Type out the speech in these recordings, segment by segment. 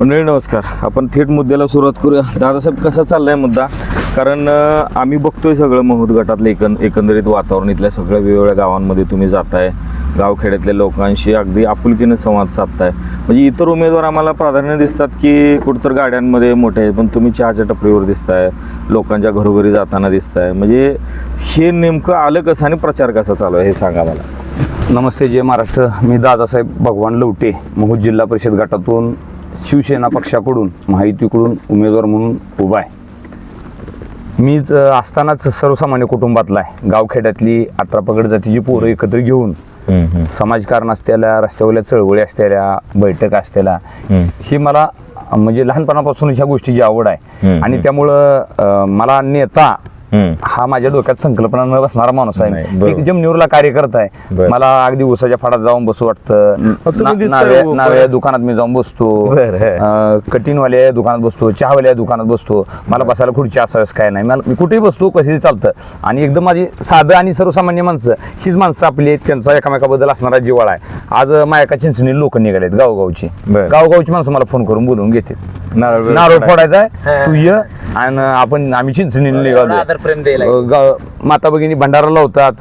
मंडळी नमस्कार. आपण थेट मुद्द्याला सुरुवात करूया. दादासाहेब, कसा चाललाय मुद्दा? कारण आम्ही बघतोय सगळं महूद गटातलं एकंदरीत वातावरण, इथल्या सगळ्या वेगवेगळ्या गावांमध्ये तुम्ही जाताय, गावखेड्यातल्या लोकांशी अगदी आपुलकीनं संवाद साधताय. म्हणजे इतर उमेदवार आम्हाला प्राधान्य दिसतात की कुठतर गाड्यांमध्ये मोठे आहेत, पण तुम्ही चहाच्या टपरीवर दिसताय, लोकांच्या घरोघरी जाताना दिसताय. म्हणजे हे नेमकं आलं कसं आणि प्रचार कसा चालू आहे हे सांगा मला. नमस्ते, जय महाराष्ट्र. मी दादासाहेब भगवान लवटे, महूद जिल्हा परिषद गटातून शिवसेना पक्षाकडून महायुतीकडून उमेदवार म्हणून उभा आहे. मीच असतानाच सर्वसामान्य कुटुंबातला आहे. गावखेड्यातली 18 पगड जातीची पोरं एकत्र घेऊन समाजकारण असलेल्या, रस्त्यावरल्या चळवळी असलेल्या, बैठक असलेल्या, ही मला म्हणजे लहानपणापासून ह्या गोष्टीची आवड आहे. आणि त्यामुळं मला नेता हा माझ्या डोक्यात संकल्पना न बसणारा माणूस आहे. एक जमनीवरला कार्यकर्ता आहे. मला अगदी उसाच्या फाडात जाऊन बसू वाटतं. नाव्या दुकानात मी जाऊन बसतो, कटिंगवाल्या दुकानात बसतो, चहावाल्या दुकानात बसतो. मला बसायला खुर्ची असावेच काय नाही, मला मी कुठेही बसतो, कशीही चालतं. आणि एकदम माझी साधं आणि सर्वसामान्य माणसं, हीच माणसं आपली आहेत, त्यांचा एकामेकाबद्दल असणारा जिव्हाळा आहे. आज मायका चिंचणी लोक निघालेत गावगावची माणसं मला फोन करून बोलवून घेते. नारळ फोडायचा आहे, तू ये, आणि आम्ही चिंचणी निघालो. माता भगिनी भंडारा लावतात,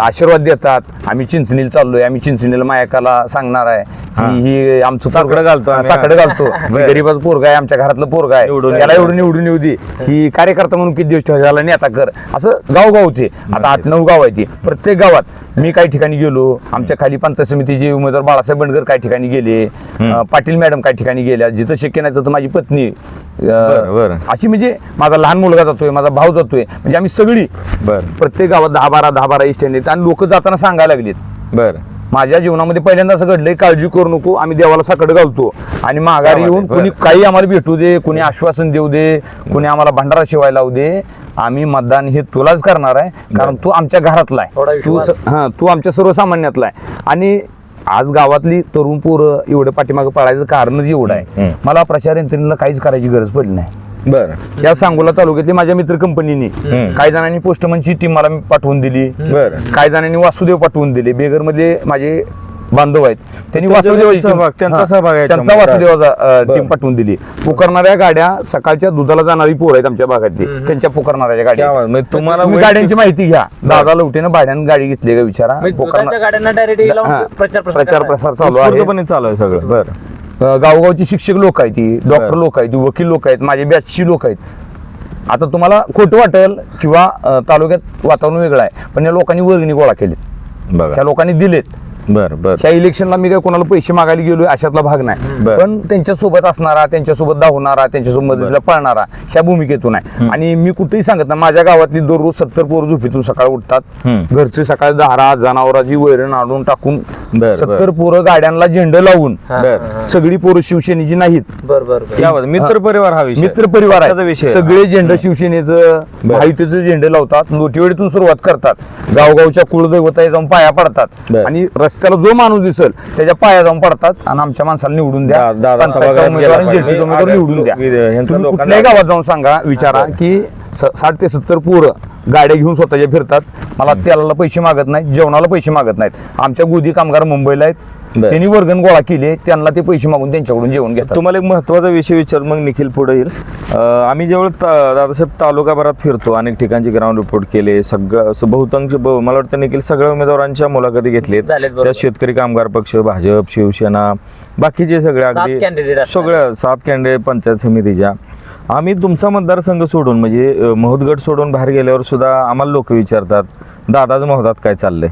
आशीर्वाद देतात. आम्ही चिंचणीला चाललोय, आम्ही चिंचणीला मायकाला सांगणार आहे ही आमचं साकडं घालतो गरीबाचं पोरगा आहे, आमच्या घरातलं पोरगा आहे, याला एवढं निवडून येऊ दे. ही कार्यकर्ता म्हणून किती दिवस ठेवायला नेता कर. असं गावगावचे आता 8-9 गाव आहे ती. प्रत्येक गावात मी काही ठिकाणी गेलो. आमच्या खाली पंचायत समितीचे उमेदवार बाळासाहेब बंडगर काही ठिकाणी गेले, पाटील मॅडम काही ठिकाणी गेल्या. जिथं शक्य नाही तर माझी पत्नी, अशी म्हणजे माझा लहान मुलगा जातोय, माझा भाऊ जातोय. म्हणजे आम्ही सगळी प्रत्येक गावात 10-12 इष्टेंड आहेत. आणि लोक जाताना सांगायला लागलेत. माझ्या जीवनामध्ये पहिल्यांदा असं घडलंय, काळजी करू नको, आम्ही देवाला साकड घालतो. आणि माघारी येऊन कोणी काही आम्हाला भेटू दे, कोणी आश्वासन देऊ दे, कोणी आम्हाला भंडारा शिवायला लावू दे, आम्ही मतदान हे तुलाच करणार आहे. कारण तू आमच्या घरातला आहे, तू आमच्या सर्वसामान्यातला आहे. आणि आज गावातली तरुण पोरं एवढं पाठीमागं पळायचं कारणच एवढं आहे. मला प्रचार यंत्रणेला काहीच करायची गरज पडली नाही. या सांगोला तालुक्यातली माझ्या मित्र कंपनीने काही जणांनी पोस्टमनची टीम मला पाठवून दिली, काही जणांनी वासुदेव पाठवून दिले. बेगर मध्ये माझे बांधव आहेत, त्यांनी त्यांचा वासुदेवाचा टीम पाठवून दिली. पुकारणाऱ्या गाड्या, सकाळच्या दुधाला जाणारी पोरं आहेत आमच्या भागातली, त्यांच्या पुकारणाऱ्या गाड्या. तुम्हाला गाड्यांची माहिती घ्या. दादा लवटेनं भाड्यानं गाडी घेतली का विचारा. प्रचार प्रसार चालू आहे सगळं. गावगावची शिक्षक लोक आहेत, डॉक्टर लोक आहेत, वकील लोक आहेत, माझे बॅचची लोक आहेत. आता तुम्हाला खोटं वाटेल किंवा तालुक्यात वातावरण वेगळं आहे, पण या लोकांनी वर्गणी गोळा केलीत, त्या लोकांनी दिलेत. त्या इलेक्शनला मी काय कोणाला पैसे मागायला गेलोय अशातला भाग नाही. पण त्यांच्यासोबत असणारा, त्यांच्यासोबत धावणारा, त्यांच्यासोबत मदतीला पळणारा, ह्या भूमिकेतून आहे. आणि मी कुठेही सांगत ना, माझ्या गावातली दररोज 70 पोरं झोपेतून सकाळी उठतात. घरचे सकाळी दारा जनावराची वैरण आणून टाकून 70 पोरं गाड्यांना झेंडे लावून, सगळी पोरं शिवसेनेची नाहीत. मित्र परिवार हा विषय, मित्र परिवार आहे. सगळे झेंडे शिवसेनेचं, माहितीचं झेंडे लावतात. नोटीवेडीतून सुरुवात करतात. गावगावच्या कुलदैवता जाऊन पाया पडतात. आणि त्याला जो माणूस दिसेल त्याच्या पाया जाऊन पडतात. आणि आमच्या माणसाला निवडून द्या, निवडून द्या. तुम्ही कुठल्याही गावात जाऊन सांगा, विचारा की 60 ते 70 पोरं गाड्या घेऊन स्वतःच्या फिरतात. मला तेलाला पैसे मागत नाहीत, जेवणाला पैसे मागत नाहीत. आमच्या गोदी कामगार मुंबईला आहेत, त्यांनी वर्गण गोळा केले, त्यांना ते पैसे मागून त्यांच्याकडून जेवण घेतात. तुम्हाला एक महत्वाचा विषय विचार, मग निखिल पुढे येईल. आम्ही जेवढं दादासाहेब तालुकाभरात फिरतो, अनेक ठिकाणचे ग्राउंड रिपोर्ट केले, सगळं बहुतांश मला वाटतं निखिल सगळ्या उमेदवारांच्या मुलाखती घेतलेत. त्यात शेतकरी कामगार पक्ष, भाजप, शिवसेना, बाकीचे सगळे अगदी सगळ्या 7 कॅन्डिडेट पंचायत समितीच्या. आम्ही तुमचा मतदारसंघ सोडून म्हणजे महूद गट सोडून बाहेर गेल्यावर सुद्धा आम्हाला लोक विचारतात, दादाचं महूदात काय चाललंय.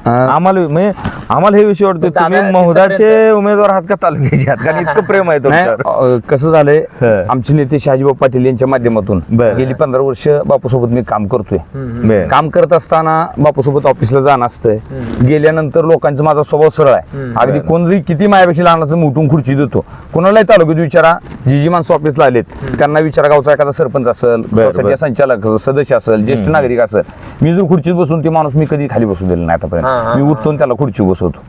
आम्हाला हे विषय वाटतं, तुम्ही महूदाचे उमेदवार आहात का तालुक्याचे आहात, कारण इतकं प्रेम आहे तुमच्यावर. कसं झालंय, आमचे नेते शहाजीभाऊ पाटील यांच्या माध्यमातून गेली 15 वर्ष बापूसोबत मी काम करतोय. काम करत असताना बापूसोबत ऑफिसला जाणं असतंय. गेल्यानंतर लोकांचा माझा स्वभाव सरळ आहे. अगदी कोण जरी किती माझ्यापेक्षा लहान असं उठून खुर्ची देतो. कोणालाही तालुक्यात विचारा, जी माणसं ऑफिसला आलेत त्यांना विचारा, गावचा एखादा सरपंच असेल, संचालक सदस्य असेल, ज्येष्ठ नागरिक असेल, मी जर खुर्चीत बसून ते माणूस मी कधी खाली बसू दिलं नाही आतापर्यंत. मी उठून त्याला खुर्ची बसवतो.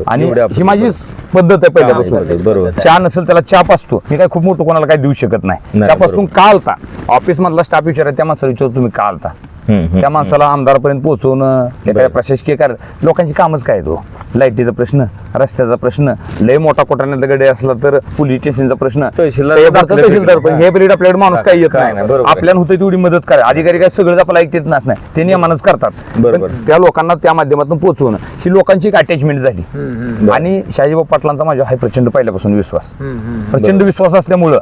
आणि ही माझी पद्धत आहे पहिल्यापासून. चहा नसेल त्याला चहा पाचतो. मी काय खूप मोठं कोणाला काय देऊ शकत नाही. चहा पाचून का आलता, ऑफिस मधला स्टाफ विचारा, त्या माणसाला विचारतो तुम्ही का आलता. त्या माणसाला आमदारापर्यंत पोहोचवणं, एखाद्या प्रशासकीय कार्य, लोकांची कामच काय तो, लाईटीचा प्रश्न, रस्त्याचा प्रश्न, लय मोठा कोटाण्यातला गडे असला तर पोलीस स्टेशनचा प्रश्न, तहसीलदार पण हे पिरियड आपल्याकडे माणूस काही येत नाही, आपल्याला होतं तेवढी मदत करा, अधिकारी काय सगळं आपल्याला ऐकत नाही, ते नियमानच करतात. पण त्या लोकांना त्या माध्यमातून पोहोचवणं ही लोकांची एक अटॅचमेंट झाली. आणि शहाजीबाबू पाटलांचा माझ्या हा प्रचंड पहिल्यापासून विश्वास, प्रचंड विश्वास असल्यामुळं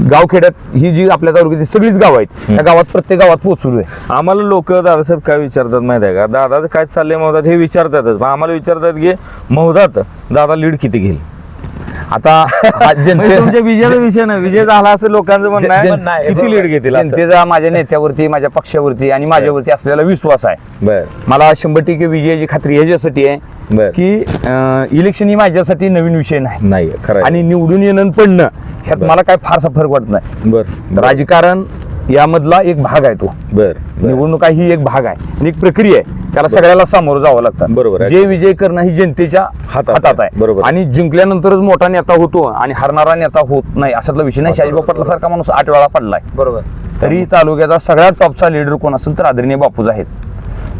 गावखेड्यात ही जी आपल्या तालुक्यात सगळीच गाव आहेत, त्या गावात प्रत्येक गावात पोहोचलोय. आम्हाला लोक दादासाहेब काय विचारतात माहिती आहे का, दादाचं काय चाललंय मौदात हे विचारतातच, पण आम्हाला विचारतात की मौदात दादा लीड किती घेईल. आता म्हणजे तुमच्या विजयाचा विषय नाही, विजय झाला असं लोकांचं म्हणणं आहे, किती लीड घेतील असं. जनतेचा माझ्या नेत्यावरती, माझ्या पक्षावरती आणि माझ्यावरती असलेला विश्वास आहे. बर मला 100% विजयाची खात्री ह्याच्यासाठी आहे बर की इलेक्शन ही माझ्यासाठी नवीन विषय नाही खरं आणि निवडून येणं आणि पडणं ह्यात मला काय फारसा फरक वाटत नाही. बर राजकारण यामधला एक भाग आहे तो, बर निवडणुका ही एक भाग आहे आणि एक प्रक्रिया आहे, त्याला सगळ्याला सामोरं जावं लागतं. बरोबर आहे. जे विजय करणं ही जनतेच्या हातात हातात आहे. बरोबर. आणि जिंकल्यानंतरच मोठा नेता होतो आणि हरणारा नेता होत नाही असातला विषय नाही. शहाजीबाबू पाटला सारखा माणूस 8 वेळा पडलाय, बरोबर. तरी तालुक्याचा सगळ्यात टॉपचा लीडर कोण असेल तर आदरणीय बापूज आहेत.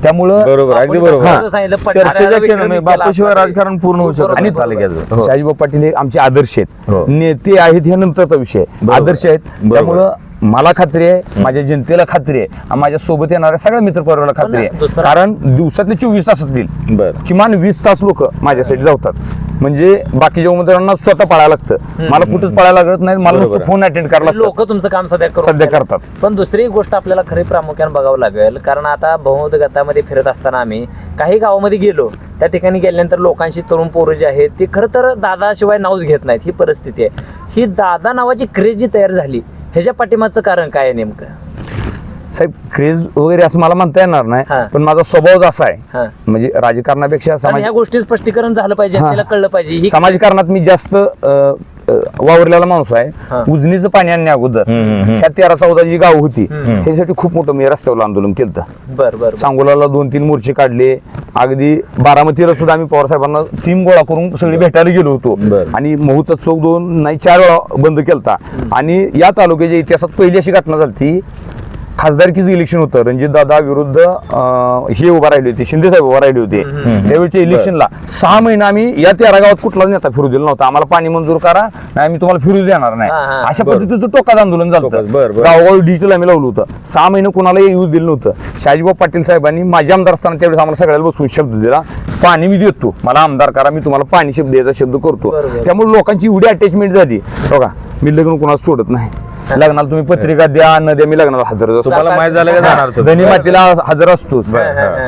त्यामुळं बरोबर, अगदी बरोबर. आपण सांगितलं, चर्चेच्या केलं नाही, केला बापूशिवाय असता. राजकारण पूर्ण होऊ शकत बरोबर, नाही बरोबर. तालुक्याचं. हो. शहाजीबाबू पाटील हे आमचे आदर्श आहेत, हो. नेते आहेत हे नंतरचा विषय, बरोबर. आदर्श आहेत. बरोबर. त्यामुळं मला खात्री आहे, माझ्या जनतेला खात्री आहे, आणि माझ्या सोबत येणाऱ्या सगळ्या मित्र परिवाराला खात्री आहे. दुसरं- कारण दिवसातले 24 तासातील बर किमान 20 तास लोक माझ्यासाठी धावतात. म्हणजे बाकीच्या उमेदवारांना स्वतः पळायला लागतं, मला कुठंच पळायला लागत नाही, मला बरोबर नुसतं फोन अटेंड करायला लागतं. लोक तुमचं काम सध्या सध्या करतात. पण दुसरी गोष्ट आपल्याला खरी प्रामुख्याने बघावं लागेल, कारण आता बहुमत गटामध्ये फिरत असताना आम्ही काही गावामध्ये गेलो, त्या ठिकाणी गेल्यानंतर लोकांशी तरुण पोरं जे आहेत ते खरं तर दादाशिवाय नावच घेत नाहीत. ही परिस्थिती आहे. ही दादा नावाची क्रेज जी तयार झाली, ह्याच्या पाठीमागचं कारण काय आहे नेमकं? साहेब क्रेज वगैरे असं मला म्हणता येणार हा. नाही, पण माझा स्वभाव असा हा. आहे, म्हणजे राजकारणापेक्षा कारण ह्या गोष्टी स्पष्टीकरण झालं पाहिजे, हा. त्याला कळलं पाहिजे. ही समाजकारणात मी जास्त वावरलेला माणूस हा. आहे. उजनीचं पाणी आणण्या अगोदर हम्म. ह्या 13-14 जी गाव होती ह्यासाठी खूप मोठं मी रस्त्यावर आंदोलन केलं. बर बर सांगोलाला 2-3 मोर्चे काढले, अगदी बारामतीला सुद्धा आम्ही पवार साहेबांना टीम गोळा करून सगळी भेटायला गेलो होतो. बरं. आणि महूचा चौक 4 वेळा बंद केलता. आणि या तालुक्याच्या इतिहासात पहिली अशी घटना झाली, खासदारकीचं इलेक्शन होतं, रणजित दादा विरुद्ध हे उभा राहिले होते, शिंदे साहेब उभा राहिले होते. त्यावेळेच्या इलेक्शनला 6 महिने आम्ही या 13 गावात कुठलाच नेता फिरू दिला नव्हता. आम्हाला पाणी मंजूर करा, नाही आम्ही तुम्हाला फिरू देणार नाही, हा, हा. अशा बरं. पद्धतीचं टोकाचं आंदोलन झालं. बरं, बरं. गावोगावी डिजिटल आम्ही लावलं होतं. 6 महिने कोणाला येऊ दिलं नव्हतं. शहाजीबाबू पाटील साहेबांनी माझे आमदार असताना त्यावेळेस आम्हाला सगळ्याला बसवून शब्द दिला, पाणी मी देतो, मला आमदार करा, मी तुम्हाला पाणी शब्द द्यायचा शब्द करतो. बरोबर. त्यामुळे लोकांची एवढी अटॅचमेंट झाली. बघा, मी लग्न कोणाला सोडत नाही, लग्नाला तुम्ही पत्रिका द्या न द्या, मी लग्नाला हजर असतो. तुम्हाला माहित झालं का जाणार तुम्ही? धनी मातीला हजर असतोच.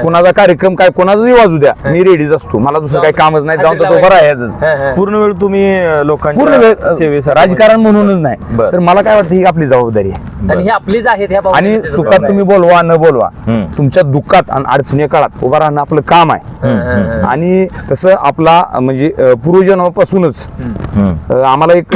कुणाचा कार्यक्रम काय, कोणाचाही वाजू द्या, मी रेडीच असतो. मला दुसरं काही कामच नाही, जाऊन तर बरं आहे. पूर्ण वेळ तुम्ही पूर्ण लोकांच्या वेळ सेवेसाठी राजकारण म्हणूनच नाही, बरं. तर मला काय वाटतं ही आपली जबाबदारी आहे. आणि हे आपलीच आहेत ह्या आणि भावना. सुखात तुम्ही बोलवा न बोलवा, हम्म. तुमच्या दुःखात आणि अडचणी काळात उभा राहणं आपलं काम आहे. आणि तसं आपला म्हणजे पूर्वजन्मापासूनच आम्हाला एक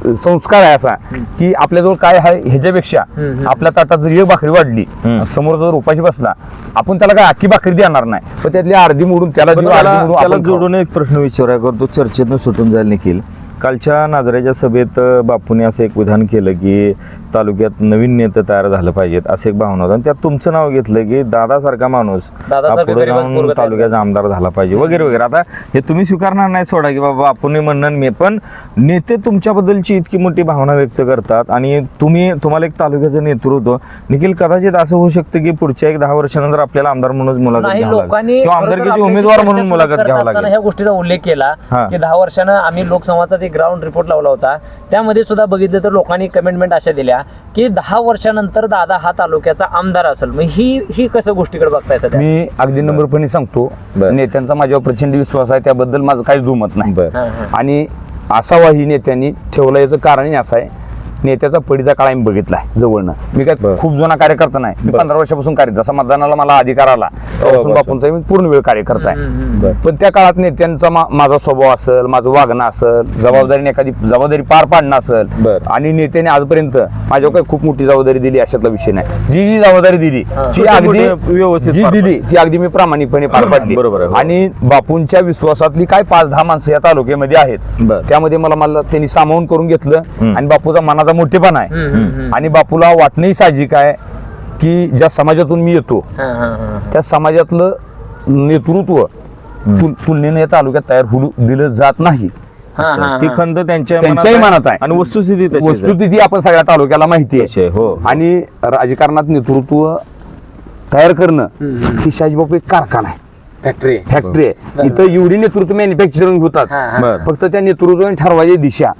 संस्कार आहे असा की आपल्याजवळ काय आहे ह्याच्यापेक्षा आपल्या ताटात जर एक भाकरी वाढली, समोर जर उपाशी बसला, आपण त्याला काय अख्खी भाकरी देणार नाही, पण त्यातली अर्धी मोडून त्याला देऊ, अर्धी मोडून त्याला आपण खाऊ. जोडून एक प्रश्न विचाराय करतो, चर्चेतनं सुटून जाईल निखिल. कालच्या नाजऱ्याच्या सभेत बापूने असं एक विधान केलं की तालुक्यात नवीन नेते तयार झालं पाहिजेत, असं एक भावना होता. आणि त्यात तुमचं नाव घेतलं की दादासारखा माणूस दादासारखं पुढे गरीब जाऊन पोरगं तयार तालुक्याचा आमदार झाला पाहिजे वगैरे वगैरे. आता हे तुम्ही स्वीकारणार नाही सोडा की बाबा आपण म्हणणं मी, पण नेते तुमच्याबद्दलची इतकी मोठी भावना व्यक्त करतात आणि तुम्हाला एक तालुक्याचं नेतृत्व, निखिल कदाचित असं होऊ शकतं की पुढच्या 1-10 वर्षानंतर आपल्याला आमदार म्हणून मुलाखत नाही, घ्यावं लागेल लोकांनी किंवा खरोखर आमदारकीचे आपल्याशी उमेदवार चर्चा म्हणून सुरू मुलाखत करत घ्यावं असताना लागेल. ह्या गोष्टीचा उल्लेख केला हा. की 10 वर्षानं आम्ही लोकसंवादाचा एक ग्राउंड रिपोर्ट लावला होता, त्यामध्ये सुद्धा बघितलं तर लोकांनी कमेंटमेंट अशा दिल्या की 10 वर्षानंतर दादा हा तालुक्याचा आमदार असेल. मग ही कसं गोष्टीकडे बघताय सध्या? मी अगदी नम्रपणे सांगतो, बरं. नेत्यांचा माझ्यावर प्रचंड विश्वास आहे, त्याबद्दल माझं काहीच दुमत नाही. बरं. हा, हा. आणि असावाही नेत्यांनी ठेवला, याचं कारणही असं आहे, नेत्याचा पडीचा काळ आम्ही बघितलाय जवळनं. मी काय बरं. खूप जुना कार्यकर्ता नाही, मी बरं. 15 वर्षापासून कार्य, जसा मतदानाला मला अधिकार आला तेव्हापासून बापूंचा मी पूर्ण वेळ कार्यकर्ता आहे. पण त्या काळात नेत्यांचा माझा स्वभाव असेल, माझं वागणं असेल, जबाबदारीने एखादी जबाबदारी पार पाडणं असेल, बरं. आणि नेत्याने आजपर्यंत माझ्यावर काही खूप मोठी जबाबदारी दिली अशातला विषय नाही. जी जबाबदारी दिली ती अगदी व्यवस्थित जी पार दिली ती अगदी मी प्रामाणिकपणे पार पाडली. बरोबर आहे, हो. आणि बापूंच्या विश्वासातली काय 5-10 माणसं या तालुक्यामध्ये आहेत, बरं. त्यामध्ये मला त्यांनी सामावून करून घेतलं. आणि बापूचा मनाचा मोठेपणा आहे. आणि बापूला वाटणंही साहजिक आहे की ज्या समाजातून मी येतो त्या समाजातलं नेतृत्व तुलनेने या तालुक्यात तयार होऊ दिलं जात नाही. ती खंत त्यांच्याही मनात आहे आणि वस्तुस्थिती तशीच आहे. वस्तुस्थिती आपण सगळ्या तालुक्याला माहिती तशी आहे. आहे, हो. आणि राजकारणात नेतृत्व तयार करणं ही शाजीबापू एक कारखाना आहे, फॅक्टरी फॅक्टरी आहे. इथं एवढी नेतृत्व मॅन्युफॅक्चरिंग होतात. बरं. फक्त त्या नेतृत्वाने ठरवायची दिशा.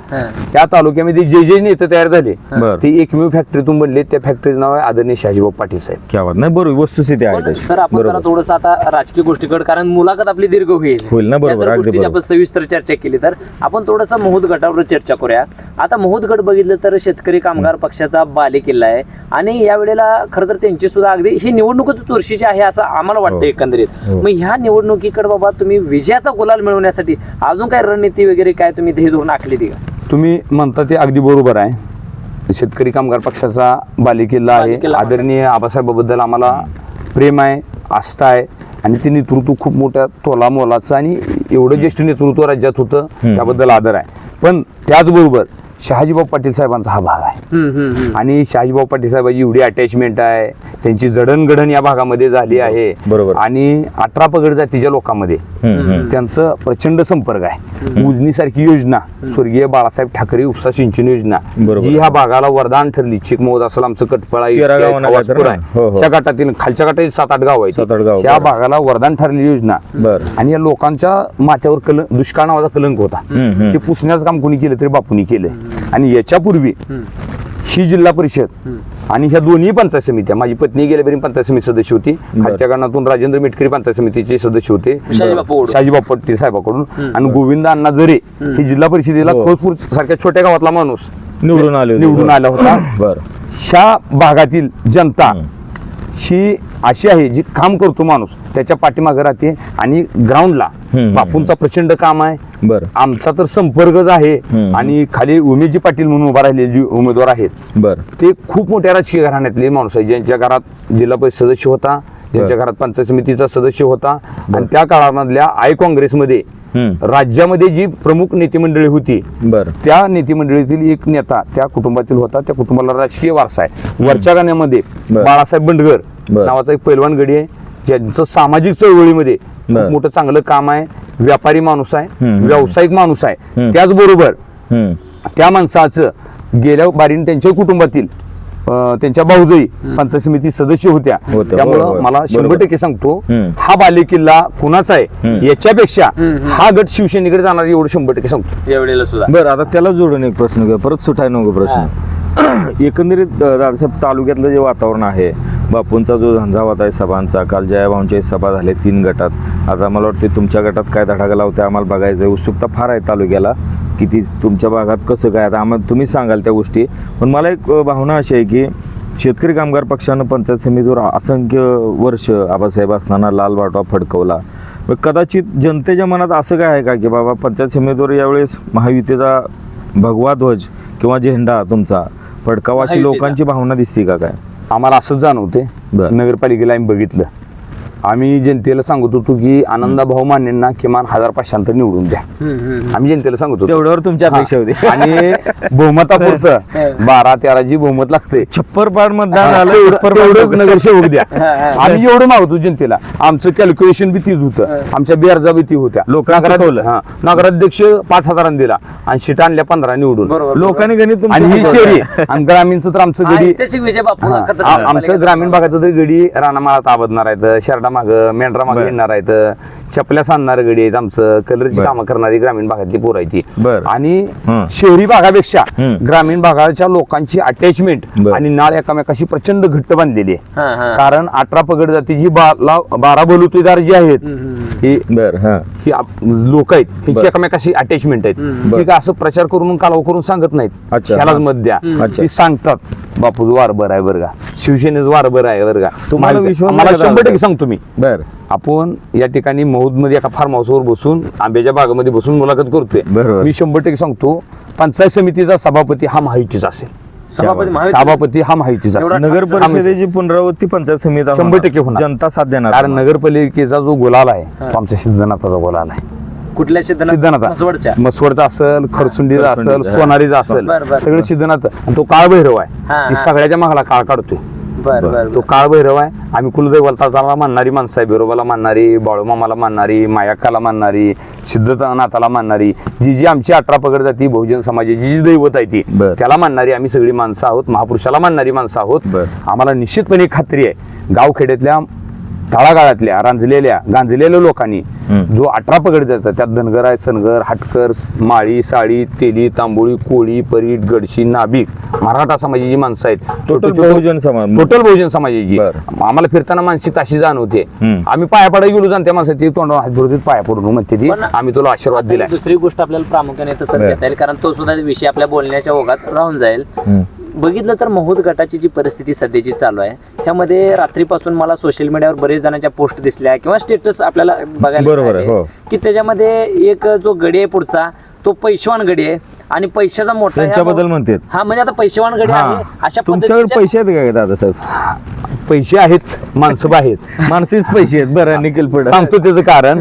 त्या तालुक्यामध्ये जे नेते तयार झाले बरं. ते एकमेव फॅक्टरीतून बनले. त्या फॅक्टरीचं नाव आहे आदरणीय शाजीबापू पाटील साहेब. क्या बात नाही, बरोबर वस्तुस्थिती आहे तशी. सर आपण जरा थोडस आता राजकीय गोष्टीकडे, कारण मुलाखत आपली दीर्घ होईल ना, बरोबर, त्या जर अगदी गोष्टीची बरोबर. आपण सविस्तर चर्चा केली तर आपण थोडंसं महूद गटावर चर्चा करूया. आता महूद गट बघितलं तर शेतकरी कामगार पक्षाचा बालेकिल्ला आहे आणि यावेळेला खरं तर त्यांची सुद्धा अगदी ही निवडणूकच चुरशीची आहे असं आम्हाला वाटतं एकंदरीत. मग ह्या निवडणुकीकडे बाबा तुम्ही विजयाचा गुलाल मिळवण्यासाठी अजून काय रणनीती वगैरे काय तुम्ही ध्येय धोरण आखली ती का? तुम्ही म्हणता ते अगदी बरोबर आहे. शेतकरी कामगार पक्षाचा बालेकिल्ला आहे. बालेकिल्ला आदरणीय आबासाहेबाबद्दल आम्हाला प्रेम आहे, आस्था आहे आणि ते नेतृत्व खूप मोठ्या तोला मोलाचं आणि एवढं ज्येष्ठ नेतृत्व राज्यात होतं त्याबद्दल आदर आहे. पण त्याचबरोबर शहाजीबाबू पाटील साहेबांचा हा भाग आहे आणि शहाजीबाबू पाटील साहेबांची एवढी अटॅचमेंट आहे, त्यांची जडणघडण या भागामध्ये झाली आहे. बरोबर. आणि 18 पगड जातीच्या लोकांमध्ये त्यांचं प्रचंड संपर्क आहे. उजनीसारखी योजना स्वर्गीय बाळासाहेब ठाकरे उपसा सिंचन योजना बरोबर. जी ह्या भागाला वरदान ठरली. चिकमोद असेल, आमचं कटपळा, 13 गावांना खवासपूर काय तर ना? हो, हो. त्या गटातील खालच्या गटातील 7-8 गाव 7-8 गाव, आहेत. त्या बरोबर. भागाला वरदान ठरली योजना. बरं. आणि या लोकांच्या माथ्यावर दुष्काळ नावाचा कलंक होता. ते पुसण्याचं काम कोणी केलं तरी बापूंनी केलं. आणि याच्यापूर्वी ही जिल्हा परिषद आणि ह्या दोन्ही पंचायत समित्या, माझी पत्नी गेल्यापर्यंत पंचायत समिती सदस्य होती. खालच्या गणातून राजेंद्र मेटकरी पंचायत समितीचे सदस्य होते शाजीबापू पाटील साहेबाकडून. आणि गोविंद अण्णा जरे ही जिल्हा परिषदेला खोसपूर सारख्या छोट्या गावातला माणूस निवडून आला होता. बरं. ह्या भागातील जनता ही अशी आहे जी काम करतो माणूस त्याच्या पाठीमागे राहते आणि ग्राउंडला बापूंचा प्रचंड काम आहे. बरं. आमचा तर संपर्कच आहे. आणि खाली उमेशजी पाटील म्हणून उभा राहिलेले जे उमेदवार आहेत बरं. ते खूप मोठ्या राजकीय घराण्यातले माणूस आहे, ज्यांच्या घरात जिल्हा परिषद सदस्य होता, ज्यांच्या घरात पंचायत समितीचा सदस्य होता. आणि त्या काळामधल्या आय काँग्रेसमध्ये राज्यामध्ये जी प्रमुख नेते मंडळी होती बरं. त्या नेते मंडळीतील एक नेता त्या कुटुंबातील होता. त्या कुटुंबाला राजकीय वारसा आहे. वरच्या गाण्यामध्ये बाळासाहेब बंडगर नावाचा एक पैलवान गडी आहे, ज्यांचं सामाजिक चळवळीमध्ये खूप मोठं चांगलं काम आहे. व्यापारी माणूस आहे, व्यावसायिक माणूस आहे. त्याचबरोबर त्या माणसाचं गेल्या बारीने त्यांच्या कुटुंबातील त्यांच्या भाऊजाई पंचायत समिती सदस्य होत्या. त्यामुळं मला 100% सांगतो हा बालेकिल्ला कुणाचा आहे याच्यापेक्षा हा गट शिवसेनेकडे जाणार एवढं 100% सांगतो यावेळेला सुद्धा. बरं, आता त्याला जोडून एक प्रश्न घ्या, परत सुटाय नको प्रश्न. एकंदरीत दादासाहेब तालुक्यातलं जे वातावरण आहे, बापूंचा जो झंझावात आहे सभांचा, काल जयाभाऊंच्या सभा झाल्या 3 गटात. आता मला वाटते तुमच्या गटात काय धडाका लावते आम्हाला बघायचं आहे. उत्सुकता फार आहे तालुक्याला, किती तुमच्या भागात कसं काय, आता आम्हाला तुम्ही सांगाल त्या गोष्टी. पण मला एक भावना अशी आहे की शेतकरी कामगार पक्षानं पंचायत समितीवर असंख्य वर्ष आबासाहेब असताना लाल बाटवा फडकवला. कदाचित जनतेच्या मनात असं काय आहे का की बाबा पंचायत समितीवर यावेळेस महायुतीचा भगवा ध्वज किंवा झेंडा तुमचा फडकावा अशी लोकांची भावना दिसते का काय? आम्हाला असंच जाणवते. नगरपालिकेला आम्ही बघितलं, आम्ही जनतेला सांगत होतो की आनंदभाऊ मानेंना किमान 1500 निवडून द्या. आम्ही जनतेला सांगत होतो, तेवढ्यावर तुमची अपेक्षा होती. आणि बहुमतापुरतं 12-13 जी बहुमत लागते, छप्पर पार मतदान झालं, तेवढंच नगरसेवक द्या. आम्ही एवढं मागतो जनतेला. आमचं कॅल्क्युलेशन बी तीच होतं, आमच्या बेरजा बी ती होत्या. नगराध्यक्ष 5000 दिला आणि सीट आणल्या 15 निवडून. लोकांनी गणित आणि ही शहरी आणि ग्रामीणचं तर आमचं गडी, आमचं ग्रामीण भागाचं तर गडी रानामाळात आबदणार आहेत, शर्डा माग मेंढरा मागे येणार आहेत, चपल्या सांगणार गडी आहेत. आमचं कलरची कामं करणारी ग्रामीण भागातली पोरायची. आणि शहरी भागापेक्षा ग्रामीण भागाच्या लोकांची अटॅचमेंट आणि नाळ एकामेकाशी प्रचंड घट्ट बांधलेली आहे. कारण 18 पगड जातीची 12 बलुतेदार जी आहेत ही लोक आहेत, त्यांची एकामेकाशी अटॅचमेंट आहेत. ठीक आहे, असं प्रचार करून कालव करून सांगत नाहीत, ह्यालाच मत द्या, ती सांगतात. बापूज वारबर आहे बरं का, शिवसेनेच वारबर आहे बरं का. तुम्हाला विश्वास मला 100% सांगतो मी. बरं, आपण या ठिकाणी महूद मध्ये एका फार्म हाऊसवर बसून आंब्याच्या बागेमध्ये बसून मुलाखत करतोय. मी 100% सांगतो, पंचायत समितीचा सभापती हा महायुतीचा असेल. सभापती हा माहितीचा. नगर परिषदेची पुनरावृत्ती पंचायत समिती 100% होणार. जनता साथ देणार. कारण नगरपालिकेचा जो गुलाल आहे तो आमच्या सिद्धनाथाचा गुलाल आहे. कुठल्या सिद्धनाथ मसवडचा असेल, खरसुंडीचा असेल, सोनारीचा असेल, सगळं सिद्धनाथ. आणि तो काळ भैरव आहे, सगळ्याच्या मागला काळ काढतोय. बर बर तो काळ भैरव आहे. आम्ही कुलदैवताला मानणारी माणसं आहे, बिरोबाला मानणारी, बाळूमामाला मानणारी, मायाक्काला मानणारी, सिद्धनाथाला मानणारी, जी आमची 18 पगड जाती बहुजन समाजाची जी दैवत आहे ती बर. त्याला मानणारी आम्ही सगळी माणसं आहोत. महापुरुषाला मानणारी माणसं आहोत. बर. आम्हाला निश्चितपणे खात्री आहे गावखेड्यातल्या तळागाळातल्या गांजलेल्या लोकांनी जो 18 पगड जातात त्यात धनगर आहे, सनगर, हटकर, माळी, साळी, तेली, तांबोळी, कोळी, परीट, गडशी, नाभिक, मराठा समाजाची माणसं आहेत. टोटल बहुजन समाज. टोटल बहुजन समाजाची. बर. आम्हाला फिरताना मानसिक अशी जाणवते. आम्ही पाया पडायला गेलो जाण त्या माणसाची तोंडावर हात भरून पाया पडून म्हणते ती पण आम्ही तुला आशीर्वाद दिलाय. दुसरी गोष्ट आपल्याला प्रामुख्याने तसं बर. घेता येईल, कारण तो सुद्धा विषय आपल्या बोलण्याच्या ओघात राहून जाईल. बघितलं तर महूद गटाची जी परिस्थिती सध्याची चालू आहे त्यामध्ये रात्रीपासून मला सोशल मीडियावर बरेच जणांच्या पोस्ट दिसल्या किंवा स्टेटस आपल्याला बघायला बरोबर आहे, मिळाले हो. की त्याच्यामध्ये एक जो गडी आहे पुढचा तो पैशवान गडी आहे आणि पैशाचा मोठा त्यांच्याबद्दल म्हणतात. हा म्हणजे आता पैशवान गडी आहे अशा तुमच्याकडे पद्धतीच्या- पैसे आहेत का दादासाहेब? पैसे आहेत, माणसं आहेत. मानसीच पैसे आहेत. बरं निखिल पुढे सांगतो त्याचं कारण.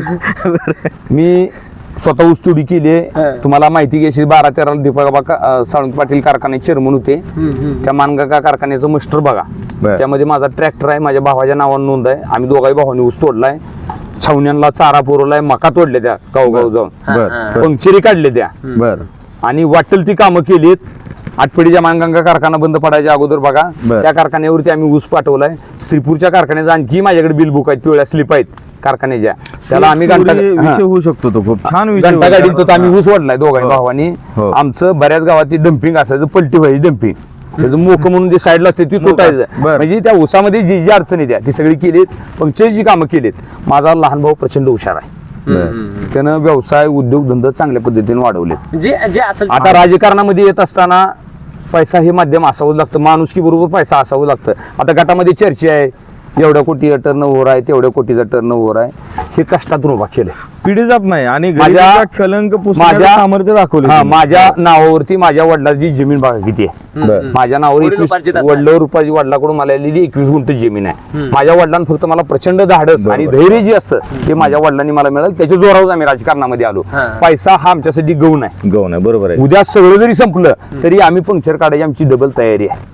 मी स्वतः ऊसतोडी केली. तुम्हाला माहिती घ्यायची 12-13 दीपक साळुंके पाटील कारखान्याचे चेअरमन होते. त्या मानगाका कारखान्याचं मस्टर बघा. बर. त्यामध्ये माझा ट्रॅक्टर आहे, माझ्या भावाच्या नावाने नोंद आहे. आम्ही दोघाही भावांनी ऊस तोडलाय, छावण्यांना चारा पुरवलाय, मका तोडल्या त्या गावगाव जाऊन, बर पंक्चरी काढले त्या बर आणि वाटेल ती कामं केलीत. आटपडीच्या मानगंगा कारखाना बंद पडायच्या अगोदर बघा बर. त्या कारखान्यावरती आम्ही ऊस पाठवलाय. श्रीपूरच्या कारखान्याचा आणखी माझ्याकडे बिल बुक आहेत, पिवळ्या स्लिप आहेत कारखान्याच्या. त्याला आम्ही घंटा विषय होऊ शकतो तो खूप छान विषय घंटा होता. गाडीत तो आम्ही ऊस ओढलाय दोघांनी हो. भावानी. हो. आमचं बऱ्याच गावात डम्पिंग असायचं, पलटी व्हायची डम्पिंग. त्याचं मोक म्हणून जे साईडला असते ती तुटायचं. बर. म्हणजे त्या ऊसामध्ये जी जी अडचणी द्या ती सगळी केलीत, पंक्चरची कामं केलीत. माझा लहान भाऊ प्रचंड हुशार आहे. त्यानं व्यवसाय उद्योगधंदा चांगल्या पद्धतीने वाढवलेत. जे जे असं आता राजकारणामध्ये येत असताना पैसा हे माध्यम असावं लागतं, माणुसकी बरोबर पैसा असावं लागतं. आता गटामध्ये चर्चा आहे, एवढ्या कोटीचा टर्न ओव्हर आहे, तेवढ्या कोटीचा टर्न ओव्हर आहे. हे कष्टातून उभा केलंय. पिढी जात नाही आणि माझ्या- गरिबीचा कलंक पुसण्याचं सामर्थ्य दाखवलं हा, तुम्ही. माझ्या नावावरती माझ्या वडिलांची जमीन बघा किती आहे. बर. माझ्या नावावर वडिलोपार्जित असणार. वडिलाकडून मला आलेली 21 गुंठ जमीन आहे. माझ्या वडिलांनी फक्त मला प्रचंड धाडस आणि बरोबर. धैर्य जे असतं ते माझ्या वडिलांनी मला मिळालं. त्याच्या जोरावर आम्ही राजकारणामध्ये आलो. हा. पैसा हा आमच्यासाठी गौण आहे. गौण आहे, बरोबर आहे. उद्या सगळं जरी संपलं तरी आम्ही पंक्चर काढायची आमची डबल तयारी आहे.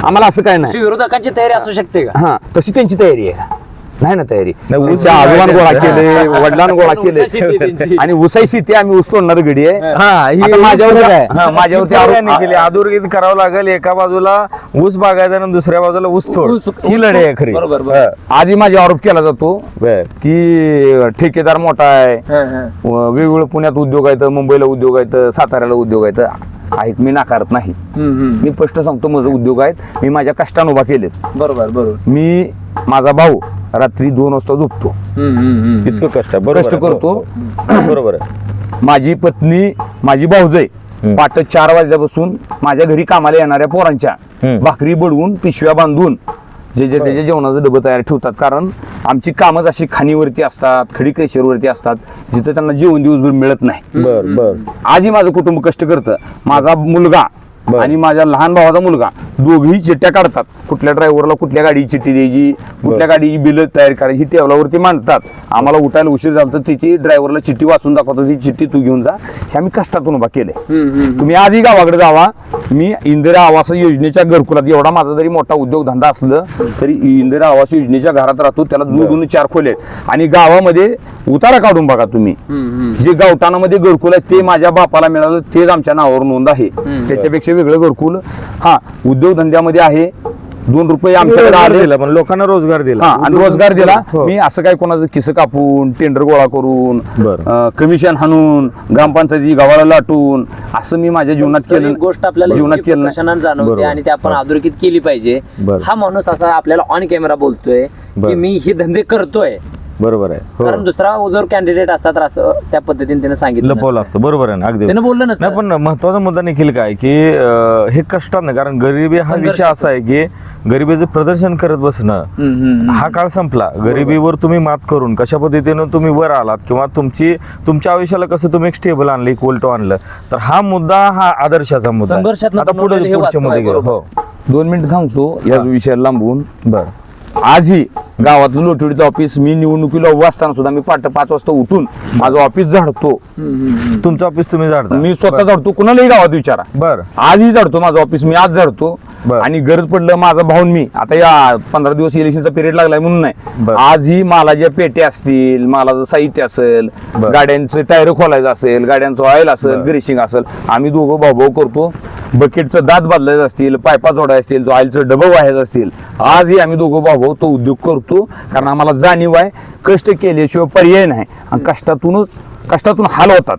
आम्हाला असं काय नाही. विरोधकांची तयारी असू शकते का? हा, तशी त्यांची तयारी आहे. नाही ना तयारी. नाही, ऊस त्या आजोबान गोळा आहे. केले, वडिलांना गोळा केले ऊसाची शेती त्यांची. आणि ऊसाई शेती आम्ही ऊस तोडणार गडी आहे. हा, ही आता माझ्यावर फरक आहे. हा, माझ्यावरती ही फरक आरोप- आहे निखिल. अधोरेखित करावं लागेल. एका बाजूला ऊस बागायचा आणि दुसऱ्या बाजूला ऊस तोड. ही लढाई आहे खरी. बरोबर, बरोबर. आजही माझा आरोप केला जातो बर. की ठेकेदार मोठा आहे, हं, हं. वेगवेगळं पुण्यात उद्योग आहेत, मुंबईला उद्योग आहेत, साताऱ्याला उद्योग आहेत. मी नाकारत नाही. मी स्पष्ट सांगतो माझं उद्योग आहेत, मी माझ्या कष्टाने उभा केलेत. बरोबर बरोबर. मी माझा भाऊ रात्री 2 वाजता झोपतो, इतकं कष्ट आहे. बरोबर कष्ट आहे. करतो. हो, हो. बरोबर आहे. माझी पत्नी माझी भाऊजाई पाट 4 वाजल्यापासून माझ्या घरी कामाला येणाऱ्या पोरांच्या भाकरी बडवून पिशव्या बांधून जे त्याच्या जेवणाचं डबं तयार ठेवतात. कारण आमची कामच अशी खाणीवरती असतात, खडी क्रेशरवरती असतात, जिथं त्यांना जेवण दिवसभर मिळत नाही. बर बर आजही माझं कुटुंब कष्ट करतं. माझा मुलगा बर. आणि माझ्या लहान भावाचा मुलगा दोघेही चिठ्ठ्या काढतात. कुठल्या ड्रायव्हरला कुठल्या गाडीची चिठ्ठी द्यायची, कुठल्या गाडीची बिल तयार करायची, टेबलावरती मांडतात. आम्हाला उठायला उशीर झाला तर तिची ड्रायव्हरला चिठ्ठी वाचून दाखवतात, ती चिठ्ठी तू घेऊन जा. हे आम्ही कष्टातून उभा केलंय. तुम्ही आजही गावाकडे जावा. मी इंदिरा आवास योजनेच्या घरकुलात, एवढा माझा जरी मोठा उद्योगधंदा असलं तरी इंदिरा आवास योजनेच्या घरात राहतो. त्याला 2-4 खोले आहेत. आणि गावामध्ये उतारा काढून बघा तुम्ही, जे गावठाणामध्ये घरकुल आहे ते माझ्या बापाला मिळालं, तेच आमच्या नावावर नोंद आहे. त्याच्यापेक्षा वेगळं घरकुल हा उद्योगधंद्यामध्ये आहे. 2 रुपये आमच्याकडे रोजगार आले, दिला पण लोकांना रोजगार दिला. हा, आणि रोजगार दिला. हो. मी असं काय कोणाचं किस कापून, टेंडर गोळा करून, बरं. कमिशन हाणून, ग्रामपंचायती गावाला लाटून असं मी माझ्या जीवनात सर, केलं. एक गोष्ट आपल्याला जीवनात योग्य केलं नाही. प्रदर्शनात जाणवते बरोबर. आणि ते आपण अधोरेखित केली पाहिजे. बरं. हा माणूस असा आपल्याला ऑन कॅमेरा बोलतोय की बरं. मी ही धंदे करतोय, बरोबर आहे. हो. कारण दुसरा जर कॅन्डिडेट असतात तर असं त्या पद्धतीने त्याने सांगितलं लपवलं असतं. बरोबर आहे ना, अगदी त्यानं बोललं नसतं. नाही. पण महत्वाचा मुद्दा निखिल काय की हे कष्टात नाही. कारण गरिबी हा संघर्ष विषय असा आहे की गरिबीचं प्रदर्शन करत बसणं हा काळ संपला. गरिबीवर तुम्ही मात करून कशा पद्धतीनं तुम्ही वर आलात किंवा तुमच्या आयुष्याला कसं तुम्ही एक स्टेबल आणलं, एक उलटो आणलं, तर हा मुद्दा हा आदर्शाचा मुद्दा आहे. संघर्षातनं आता बनवलेलं पुढे हे पुढचे वास्तव मुद्दे आहे, घेऊ. बरोबर. हो 2 मिनिटं थांबतो या विषयाला लांबून. बर. आजही गावातलं लोटवडीचं ऑफिस मी निवडणुकीला उभा असताना सुद्धा मी 5 वाजता उठून माझं ऑफिस झाडतो. तुमचं ऑफिस तुम्ही जाणता. मी स्वतः झाडतो, कुणालाही गावात विचारा. बर. आजही झाडतो माझं ऑफिस, मी आज झाडतो. बर. आणि गरज पडलं माझा भाऊन मी आता या 15 दिवस इलेक्शनचा पिरियड लागलाय म्हणून नाही, बर. आजही मालाच्या पेट्या असतील, मालाचं साहित्य असेल, बर. गाड्यांचं टायर खोलायचं असेल, गाड्यांचं ऑइल असेल, बर. ग्रेसिंग असेल, आम्ही दोघं भाऊ करतो. बकेटचं दात बदलायचं असतील, पायपा जोडायचे असतील, ऑइलचं डबं व्हायचं असतील, आजही आम्ही दोघं भाऊ तो उद्योग करतो. कारण आम्हाला जाणीव आहे कष्ट केल्याशिवाय पर्याय नाही आणि कष्टातून हाल होतात,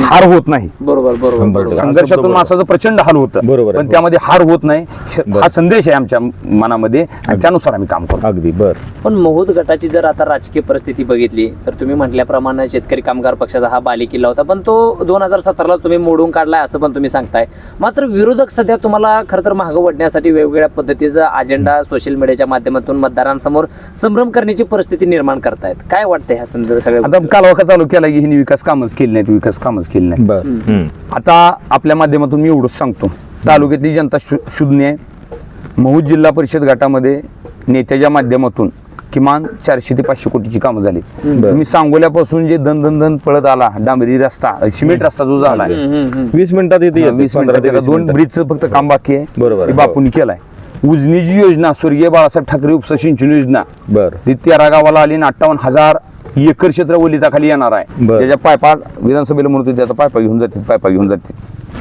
हार होत नाही. बरोबर बरोबर बरोबर. संघर्षातून माणसाचं प्रचंड हाल होतं, बरोबर आहे. पण त्यामध्ये हार होत नाही. बरं. हा संदेश आहे आमच्या मनामध्ये आणि त्यानुसार आम्ही काम करतो. अगदी बर. पण महूद गटाची जर आता राजकीय परिस्थिती बघितली तर तुम्ही म्हटल्याप्रमाणे शेतकरी कामगार पक्षाचा हा बालेकिल्ला होता, पण तो 2017ला तुम्ही मोडून काढलाय असं पण तुम्ही सांगताय. मात्र विरोधक सध्या तुम्हाला खरं तर मागं ओढण्यासाठी वेगवेगळ्या पद्धतीचा अजेंडा सोशल मीडियाच्या माध्यमातून मतदारांसमोर संभ्रम करण्याची परिस्थिती निर्माण करतायत. काय वाटतंय ह्या संदर्भात सगळ्या आता कालवा चालू केला की हिने विकास कामच केली नाहीत, विकास कामच केली नाही. बर. आता आपल्या माध्यमातून मी एवढंच सांगतो, तालुक्यातली जनता शून्य आहे. महूद जिल्हा परिषद गटामध्ये नेत्याच्या माध्यमातून किमान 400 ते 500 कोटीची कामं झाली. मी सांगोल्यापासून जे दन पळत आला डांबरी रस्ता, सिमेंट रस्ता जो झाला 20 मिनिटात येते 20 मिनिटात त्याला 2 ब्रिजचं फक्त काम बाकी आहे, बरोबर ते आहे. बापूंनी केलाय. उजनीची योजना स्वर्गीय बाळासाहेब ठाकरे उपसा सिंचन योजना बर. ती 13 गावाला आली आणि 58,000 एकर क्षेत्र वलिताखाली येणार आहे. बर. त्याच्या पायपा विधानसभेला म्हणतो त्याचा पायपा घेऊन जातील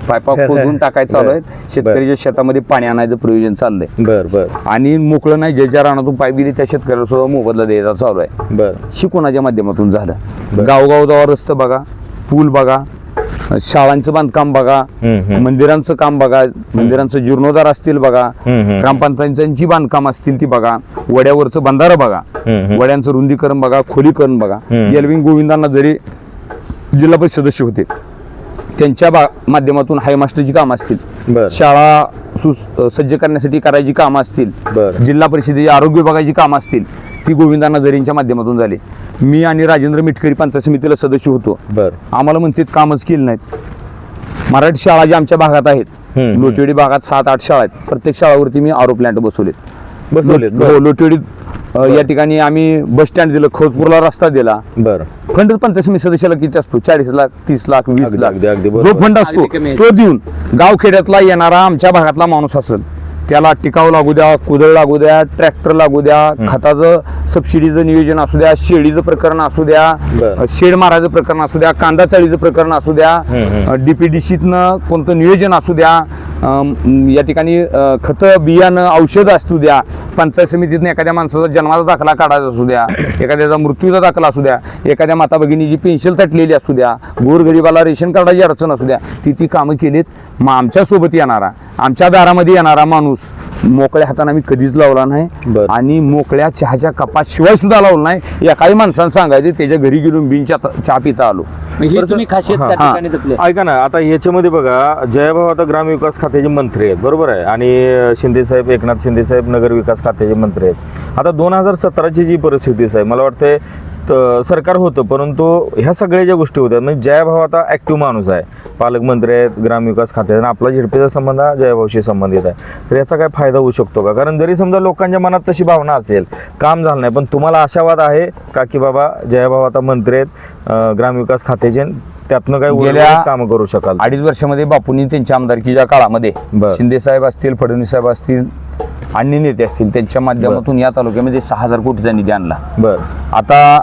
पायपा खोदून टाकायचं चालू आहेत. शेतकऱ्याच्या शेतामध्ये पाणी आणायचं प्रयोजन चाललंय बर बर आणि मोकळं नाही, ज्याच्या रानातून पाईप गेली त्या शेतकऱ्याला सुद्धा मोबदला द्यायचा चालू आहे. बर. शिकवणाच्या माध्यमातून झालं. बर. गावगाव जावा रस्ते बघा, पूल बघा, शाळांचं बांधकाम बघा, मंदिरांचं काम बघा, मंदिरांचं जीर्णोद्धार असतील बघा, ग्रामपंचायतींची बांधकाम असतील ती बघा, वड्यावरचं बंधारं बघा, वड्यांचं रुंदीकरण बघा, खोलीकरण बघा. एलविन गोविंदांना जरी जिल्हा परिषद सदस्य होते त्यांच्या माध्यमातून हाय मास्टरची कामं असतील, बर. शाळा सज्ज करण्यासाठी करायची कामं असतील, बर. जिल्हा परिषदेची आरोग्य विभागाची कामं असतील, ती गोविंदांना जरींच्या माध्यमातून झाली. मी आणि राजेंद्र मिटकरी पंचायत समितीला सदस्य होतो. बर. आम्हाला म्हणतात कामच केली नाहीत. मराठी शाळा ज्या आमच्या भागात आहेत, लोटेवाडी भागात 7-8 शाळा आहेत, प्रत्येक शाळावरती मी आरो प्लांट बसवलेत. हो, लोटेवाडीत या ठिकाणी आम्ही बस स्टँड दिलं, खोजपूरला रस्ता दिला. बर. फंड पंचायत समिती सदस्याला किती असतो? 40 लाख, 30 लाख, 20 अगदी, लाख. अगदी, अगदी बरोबर. जो फंड असतो अगदी कमी आहे. तो देऊन गावखेड्यातला येणारा आमच्या भागातला माणूस असेल त्याला टिकाव लागू द्या, कुदळ लागू द्या, ट्रॅक्टर लागू द्या, खताचं सबसिडीचं नियोजन असू द्या, शेळीचं प्रकरण असू द्या, बरं. शेड मारायचं प्रकरण असू द्या, कांदा चाळीचं प्रकरण असू द्या, डीपीडीसीतनं कोणतं नियोजन असू द्या, या ठिकाणी खतं बियाणं औषध असू द्या, पंचायत समितीतनं एखाद्या माणसाचा जन्माचा दाखला काढायचा असू द्या, एखाद्याचा मृत्यूचा दाखला असू द्या, एखाद्या माता भगिनीची पेन्शन तटलेली असू द्या, गोरगरिबाला रेशन कार्डाची अडचण असू द्या, ती कामं केलीत. मग आमच्यासोबत येणारा, आमच्या दारामध्ये येणारा माणूस मोकळ्या हाताने आम्ही कधीच लावला नाही बरं. आणि मोकळ्या चहाच्या कपात शिवाय सुद्धा लावला नाही. या काही माणसांना सांगायचे त्याच्या घरी गेलो बिन चहा पिता आलो. ही तुम्ही खासियत त्या हा. ठिकाणी जपली. ऐका ना, आता याच्यामध्ये बघा, जयभाऊ आता ग्रामविकास खात्याचे मंत्री आहेत, बरोबर आहे, आणि शिंदेसाहेब, एकनाथ शिंदेसाहेब नगर विकास खात्याचे मंत्री आहेत. आता 2017ची जी परिस्थिती आहे, मला वाटतंय सरकार होतं, परंतु ह्या सगळ्या ज्या गोष्टी होत्या, म्हणजे जयभाऊ आता ॲक्टिव्ह माणूस आहे, पालकमंत्री आहेत, ग्रामविकास खात्यात, आणि आपला झेडपीचा संबंध हा जयभाऊशी संबंधित आहे. तर याचा काय फायदा होऊ शकतो का? कारण जरी समजा लोकांच्या मनात तशी भावना असेल, काम झालं नाही, पण तुम्हाला आशावाद आहे का की बाबा जयभाऊ आता मंत्री आहेत ग्रामविकास खात्याचे, त्यातनं काय गेल्या कामं करू शकाल? 2.5 वर्षामध्ये बापूंनी त्यांच्या आमदारकीच्या काळामध्ये बरं. शिंदे साहेब असतील, फडणवीस साहेब असतील, अन्य नेते असतील, त्यांच्या माध्यमातून या तालुक्यामध्ये 6,000 कोटीचा निधी आणला. बर. आता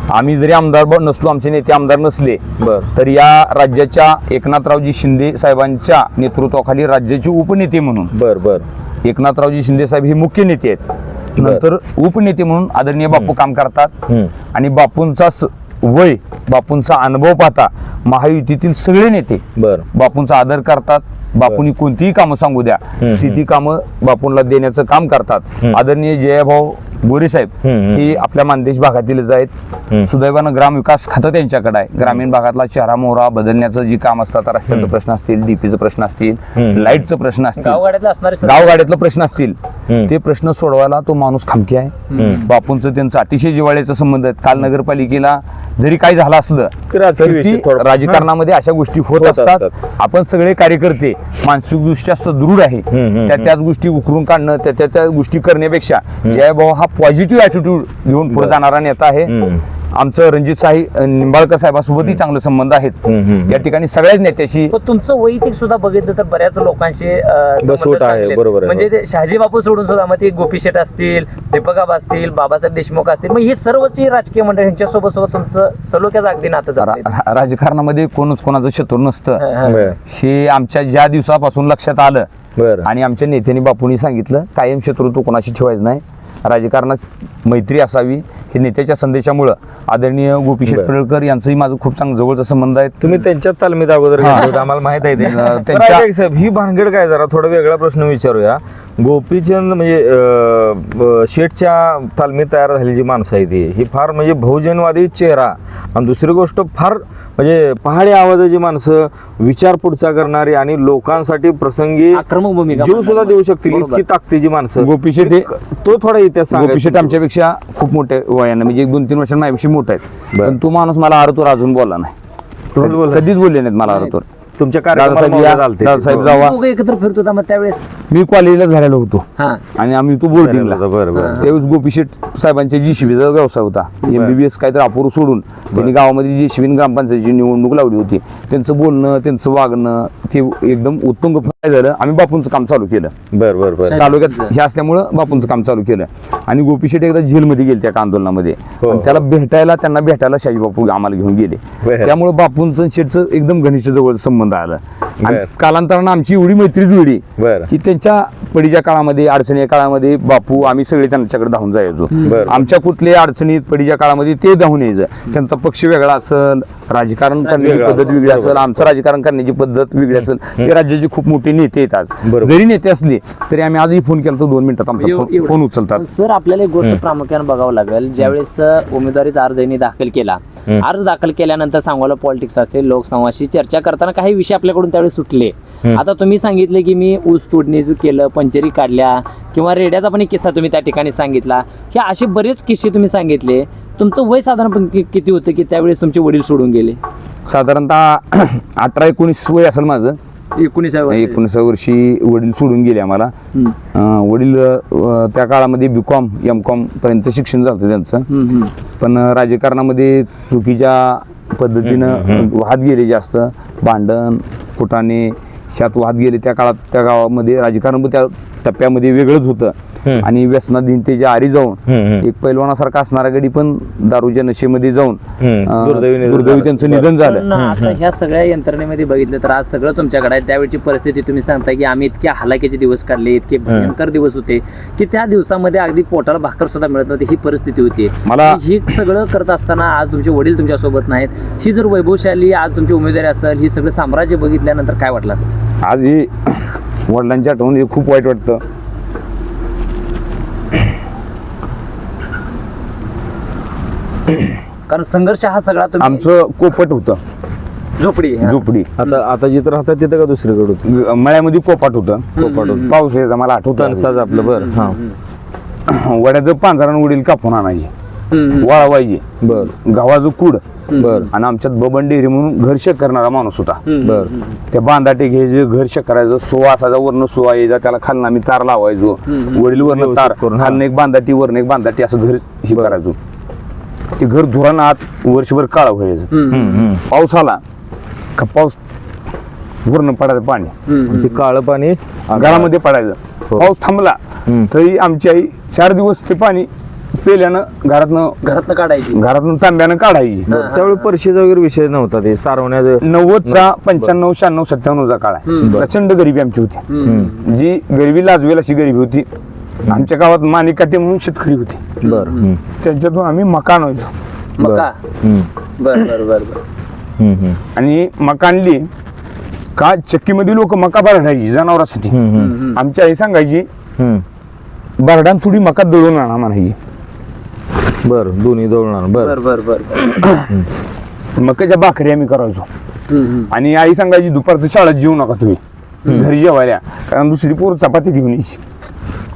आम्ही जरी आमदार नसलो, आमचे नेते आमदार नसले, बर. तर या राज्याच्या एकनाथरावजी शिंदे साहेबांच्या नेतृत्वाखाली राज्याचे उपनेते म्हणून बर. बर. एकनाथरावजी शिंदे साहेब हे मुख्य नेते आहेत, नंतर उपनेते म्हणून आदरणीय बापू काम करतात. आणि बापूंचा वय, बापूंचा अनुभव पाहता महायुतीतील सगळे नेते बर. बापूंचा आदर करतात. बापूंनी कोणतीही कामं सांगू द्या, ती कामं बापूंना देण्याचं काम करतात. आदरणीय जयभाऊ गोरे साहेब हे आपल्या मानदेश भागातीलच आहेत. सुदैवानं ग्रामविकास खातं त्यांच्याकडे आहे. ग्रामीण भागातला चेहरा मोहरा बदलण्याचं जे काम असतात, रस्त्याचं प्रश्न असतील, डीपीचं प्रश्न असतील, लाईटचं प्रश्न असतील, गावगाड्यातले असणारे गावगाड्यातला प्रश्न असतील, ते प्रश्न सोडवायला तो माणूस खमकी आहे. बापूंचं त्यांचं अतिशय जिव्हाळ्याचा संबंध आहे. काल नगरपालिकेला जरी काही झालं असलं तर ती राजकारणामध्ये अशा गोष्टी होत असतात. आपण सगळे कार्यकर्ते मानसिकदृष्ट्या सदृढ आहे, त्याच गोष्टी उकरून काढणं, त्या गोष्टी करण्यापेक्षा जयभाऊ हा पॉझिटिव्ह ॲटिट्यूड घेऊन पुढे जाणारा नेता आहे. आमचं रणजित साई निंबाळकर साहेबांसोबतही चांगले संबंध आहेत. या ठिकाणी सगळ्याच नेत्याशी पण तुमचं वैयक्तिक सुद्धा बघितलं तर बऱ्याच लोकांशी संबंध बसवट आहे, चांगले आहेत. बरोबर आहे. म्हणजे ते शहाजी बापू सोडून सुद्धा मग ते गोपी शेठ असतील, दीपक आबा असतील, बाबासाहेब देशमुख असतील, मग ही सर्वची राजकीय मंडळी यांच्यासोबत सोबत तुमचं सलोख्याचं अगदी नातं झालं. राजकारणामध्ये कोणच कोणाचं शत्रू नसतं. बरं. हे आमच्या ज्या दिवसापासून लक्षात आलं बरं. आणि आमच्या नेत्यांनी बापूंनी सांगितलं कायम शत्रुत्व कोणाशी ठेवायचं नाही, राजकारणात मैत्री असावी. हे नेत्याच्या संदेशामुळं आदरणीय गोपी शेठ बरं. पडळकर यांचंही माझं खूप चांगलं जवळचा संबंध आहे. तुम्ही त्यांच्याच तालमीत अगोदर गेले होते, आम्हाला माहित आहे ते. त्यांच्या- बरं, ऐका साहेब, ही भानगड काय, जरा थोडा वेगळा प्रश्न विचारूया. गोपीचंद म्हणजे शेठच्या तालमीत तयार झालेली जी माणसं आहेत ही फार म्हणजे बहुजनवादी चेहरा, आणि दुसरी गोष्ट फार म्हणजे पहाडी आवाजाची माणसं, विचार पुढचा करणारी आणि लोकांसाठी प्रसंगी आक्रमक भूमिका जीव सुद्धा देऊ शकतील बरोबर. इतकी ताकदीची माणसं. गोपी शेठ हे- तो थोडा इतिहास सांगा. गोपी शेठ आमच्यापेक्षा खूप मोठ्या वयानं म्हणजे 1-2-3 वर्षांनी माझ्यापेक्षा मोठा आहेत. बरं. पण तो माणूस मला आरतूर अजून बोलला नाही. तुम्हाला बोलला? कधीच बोलले नाहीत मला आरतूर. तुमच्या दादासाहेब कार्यक्रमाला या, चालते. दादासाहेब जावा. दोघं एकत्र फिरत होता मग त्यावेळेस. मी कॉलेजला झालेलो होतो हा आणि आम्ही तो बोर्डिंगला. बरं बरं. त्यावेळेस गोपी शेठ साहेबांच्या जीसीबीचा व्यवसाय होता. MBBS काहीतरी अपूर्व सोडून त्यांनी गावामध्ये जीसीबी ग्रामपंचायतीची निवडणूक लावली होती. त्यांचं बोलणं, त्यांचं वागणं ते एकदम उत्तुंग झालं. आम्ही बापूंचं काम चालू केलं. बरं बरं बरं. तालुक्यात हे असल्यामुळं बापूंचं काम चालू केलं. आणि गोपी शेठ एकदा जेलमध्ये गेले त्या आंदोलनामध्ये. हो. आणि त्यांना भेटायला शाही बापू आम्हाला घेऊन गेले. बरं. त्यामुळे बापूंचं शेठचं एकदम घनिष्ठ जवळ संबंध आला. आणि बरं. कालांतरानं आमची एवढी मैत्री जुळली बरं. की त्यांच्या पडीच्या काळामध्ये, अडचणीच्या काळामध्ये बापू आम्ही सगळे त्यांच्याकडे धावून जायचो. बरं. आमच्या कुठल्या अडचणीत पडीच्या काळामध्ये ते धावून यायचं. त्यांचा पक्ष वेगळा असेल, राजकारण करण्याची वेगळा पद्धत असेल. वेगळी असेल, बरोबर. आमचं राजकारण करण्याची पद्धत वेगळी असेल. ते राज्याचे खूप मोठे नेते आहेत आज. बरोबर. जरी नेते असले तरी आम्ही आजही फोन केला तर 2 मिनिटात आमचा एवढं. फोन उचलतात. सर आपल्याला एक गोष्ट प्रामुख्याने बघावं लागेल. ज्यावेळेस उमेदवारीचा अर्ज यांनी दाखल केला, अर्ज दाखल केल्यानंतर सांगोला पॉलिटिक्स असेल, लोकसंवादाशी चर्चा करताना काही विषय आपल्याकडून त्यावेळेस सुटले. आता तुम्ही सांगितले की मी ऊस तोडणीचं केलं, पंचरी काढल्या, किंवा रेड्याचा पण एक किस्सा तुम्ही त्या ठिकाणी सांगितला. हे असे बरेच किस्से तुम्ही सांगितले. तुमचं वय साधारणपणे किती होतं की त्यावेळेस तुमचे वडील सोडून गेले? साधारणतः 18-19 वय असेल माझं. 19 वर्षी वडील सोडून गेले आम्हाला. वडील त्या काळामध्ये BCom MCom पर्यंत शिक्षण झालं त्यांचं. पण राजकारणामध्ये चुकीच्या पद्धतीनं वाहत गेले, जास्त भांडण कुटाणे शात वाहत गेले. त्या काळात त्या गावामध्ये राजकारण त्या टप्प्यामध्ये वेगळंच होतं. आणि व्यसनाधीनतेच्या आरी जाऊन एक पैलवानासारखा असणारा गडी पण दारूच्या नशेमध्ये जाऊन दुर्दैवी त्यांचं निधन झालं. पण आता ह्या सगळ्या यंत्रणेमध्ये बघितलं तर आज सगळं तुमच्याकडे आहे. त्यावेळची परिस्थिती तुम्ही सांगताय की आम्ही इतके हलाखीचे दिवस काढले, इतके भयंकर दिवस होते की त्या दिवसामध्ये अगदी पोटाला भाकर सुद्धा मिळत नव्हती, ही परिस्थिती होती. ही सगळं करत असताना आज तुमचे वडील तुमच्यासोबत नाहीत. ही जर वैभवशाली आज तुमची उमेदवारी असेल, ही सगळं साम्राज्य बघितल्यानंतर काय वाटलं असतं? आज ही वडिलांची आठवण हे खूप वाईट वाटतं. कारण संघर्ष हा सगळा तुम्ही आमचं कोपट होतं, झोपडी झोपडी. आता जिथं राहतात तिथं का दुसरीकडे होती? मळ्यामध्ये कोपाट होतं. पाऊस यायचा मला आठवतं. तणसाच आपलं. बरं. हा वड्याचं पांजरानं वडील कापून आणायचे, वाळवायचे. बरं गव्हाचं कूड. बरं. आणि आमच्यात बबन डेअरी म्हणून घर शेक करणारा माणूस होता. बरं. त्या बांधाटे घ्यायचे, घर शेक करायचं. सोवा असायचा, वरनं सोवा यायचा, त्याला खालनं आम्ही तार लावायचो. वडील वरनं तार करून, हा. खालनं एक बांधाटी, वरनं एक बांधाटी, असं घर हे करायचो. ते घर धुरानं आत वर्षभर काळं व्हायचं. पाऊस आला का पाऊस वरनं पडायचं पाणी, ते काळं पाणी घरामध्ये पडायचं. पाऊस थांबला तरी आमची आई 4 दिवस ते पाणी पेल्यानं घरातनं काढायची, घरातनं तांब्यानं काढायची. त्यावेळी परशीचा वगैरे विषय नव्हता, ते सारवण्याचं. 90चा 95, 96, 97चा काळ आहे. प्रचंड गरिबी आमची होती, जी गरिबी लाजवेल अशी गरिबी होती. आमच्या गावात माणिकाटे म्हणून शेतकरी होते. बरं. त्यांच्यातून आम्ही मका आणायचो. मका. बर बर बर बर. आणि मका आणली का चक्कीमध्ये लोक मका भरडायची जनावरांसाठी. आमची आई सांगायची बरडान थोडी मका दळून आणा म्हणायची. बरं. दोन्ही दळणार. बरं बर बर बर. मकाच्या भाकरी आम्ही करायचो. आणि आई सांगायची दुपारचं शाळेत जेवू नका तुम्ही, घरी जेवायला, कारण दुसरी पोर चपाती घेऊन यायची.